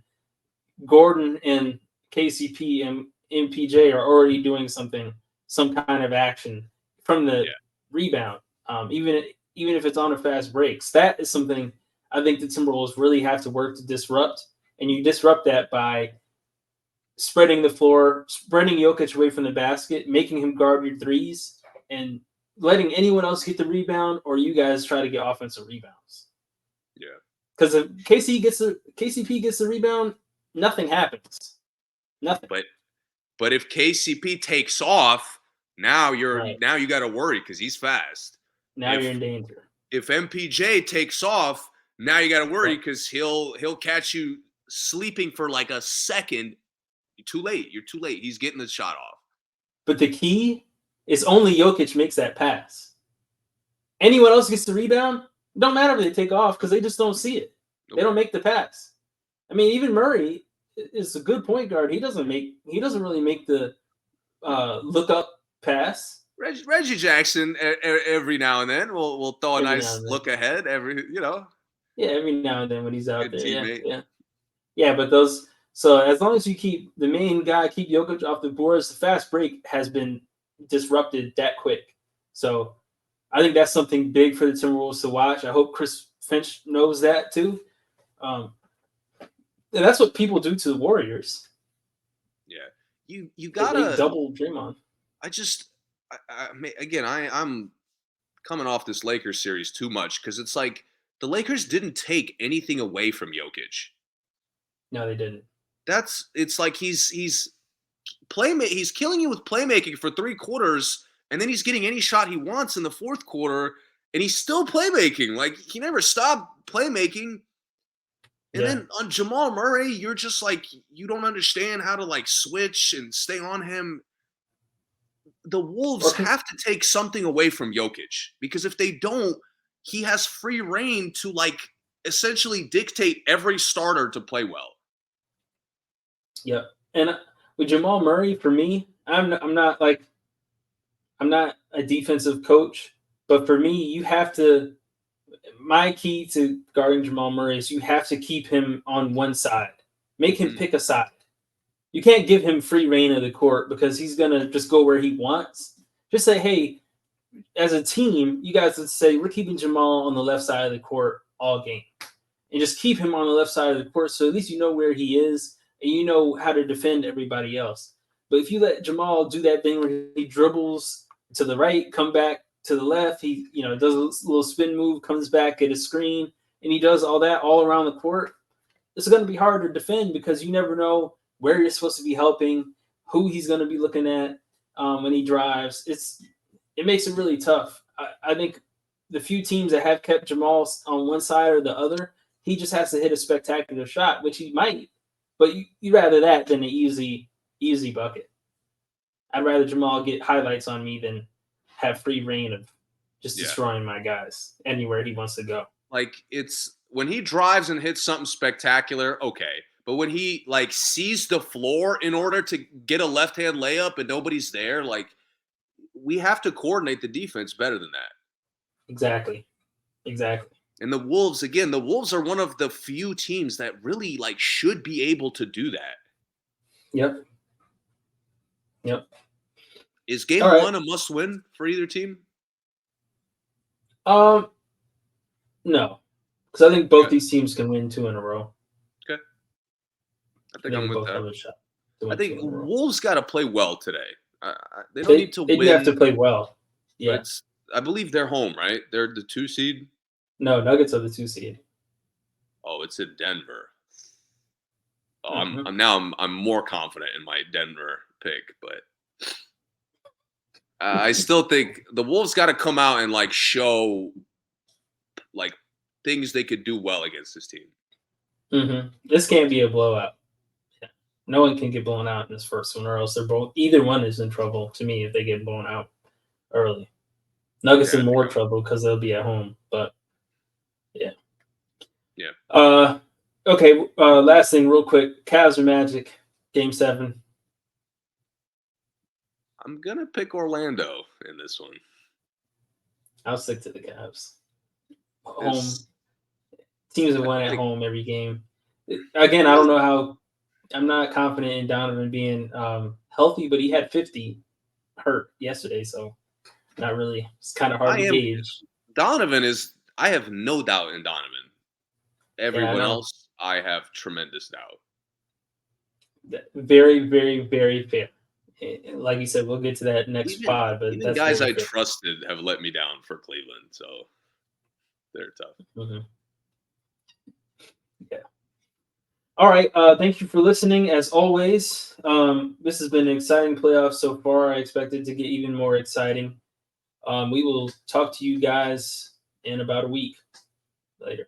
S1: Gordon and KCP and MPJ are already doing some kind of action from the rebound, even if it's on a fast breaks. That is something I think the Timberwolves really have to work to disrupt, and you disrupt that by spreading the floor, spreading Jokic away from the basket, making him guard your threes, and letting anyone else get the rebound, or you guys try to get offensive rebounds.
S2: Yeah,
S1: because if KCP gets the rebound, nothing happens. Nothing.
S2: But if KCP takes off, now you got to worry because he's fast.
S1: Now you're in danger.
S2: If MPJ takes off, now you got to worry because he'll catch you sleeping for like a second. You're too late. He's getting the shot off.
S1: But the key is only Jokic makes that pass. Anyone else gets the rebound, it don't matter if they take off because they just don't see it. Nope. They don't make the pass. I mean, even Murray is a good point guard. He doesn't really make the look up pass.
S2: Reggie Jackson every now and then will throw a nice look ahead
S1: Yeah, every now and then when he's out there. Yeah, but those. So as long as you keep the main guy, keep Jokic off the boards, the fast break has been disrupted that quick. So I think that's something big for the Timberwolves to watch. I hope Chris Finch knows that too. And that's what people do to the Warriors.
S2: Yeah, you gotta
S1: double Draymond.
S2: I'm coming off this Lakers series too much because it's like the Lakers didn't take anything away from Jokic.
S1: No, they didn't.
S2: It's like he's killing you with playmaking for 3 quarters, and then he's getting any shot he wants in the 4th quarter, and he's still playmaking. Like he never stopped playmaking. And then on Jamal Murray, you're just like you don't understand how to like switch and stay on him. The Wolves have to take something away from Jokic because if they don't, he has free reign to like essentially dictate every starter to play well.
S1: Yeah, and with Jamal Murray, for me, I'm not a defensive coach, but for me, you have to. My key to guarding Jamal Murray is you have to keep him on one side, make him pick a side. You can't give him free reign of the court because he's gonna just go where he wants. Just say, hey, as a team, you guys would say we're keeping Jamal on the left side of the court all game, and just keep him on the left side of the court so at least you know where he is. And you know how to defend everybody else. But if you let Jamal do that thing where he dribbles to the right, come back, to the left. He, does a little spin move, comes back, get a screen, and he does all that all around the court. It's going to be hard to defend because you never know where you're supposed to be helping, who he's going to be looking at when he drives. It makes it really tough. I think the few teams that have kept Jamal on one side or the other, he just has to hit a spectacular shot, which he might. But you'd rather that than an easy bucket. I'd rather Jamal get highlights on me than have free reign of just destroying my guys anywhere he wants to go.
S2: Like, it's when he drives and hits something spectacular, okay. But when he sees the floor in order to get a left-hand layup and nobody's there, we have to coordinate the defense better than that.
S1: Exactly.
S2: And the Wolves are one of the few teams that really should be able to do that.
S1: Yep.
S2: Is game one a must win for either team?
S1: No, because I think both these teams can win 2 in a row.
S2: Okay, I think I'm with that. I think
S1: the
S2: Wolves got to play well today. They don't need to win.
S1: They do have to play well. Yeah,
S2: I believe they're home, right? They're the 2 seed.
S1: No, Nuggets are the 2 seed.
S2: Oh, it's in Denver. Oh, I'm more confident in my Denver pick, but I still think the Wolves got to come out and show things they could do well against this team.
S1: Mm-hmm. This can't be a blowout. Yeah. No one can get blown out in this first one, or else either one is in trouble to me if they get blown out early. Nuggets in more trouble because they'll be at home, but yeah. Okay. Last thing, real quick. Cavs or Magic, Game 7.
S2: I'm gonna pick Orlando in this one.
S1: I'll stick to the Cavs. Home teams have won at home every game. Again, I don't know how. I'm not confident in Donovan being healthy, but he had 50 hurt yesterday, so not really. It's kind of hard to gauge.
S2: Donovan is. I have no doubt in Donovan. Everyone else, I have tremendous doubt.
S1: Very, very, very fair. Like you said, we'll get to that next pod. But
S2: even guys I trusted have let me down for Cleveland, so they're tough.
S1: Mm-hmm. Yeah. All right. Thank you for listening. As always, this has been an exciting playoff so far. I expect it to get even more exciting. We will talk to you guys in about a week. Later.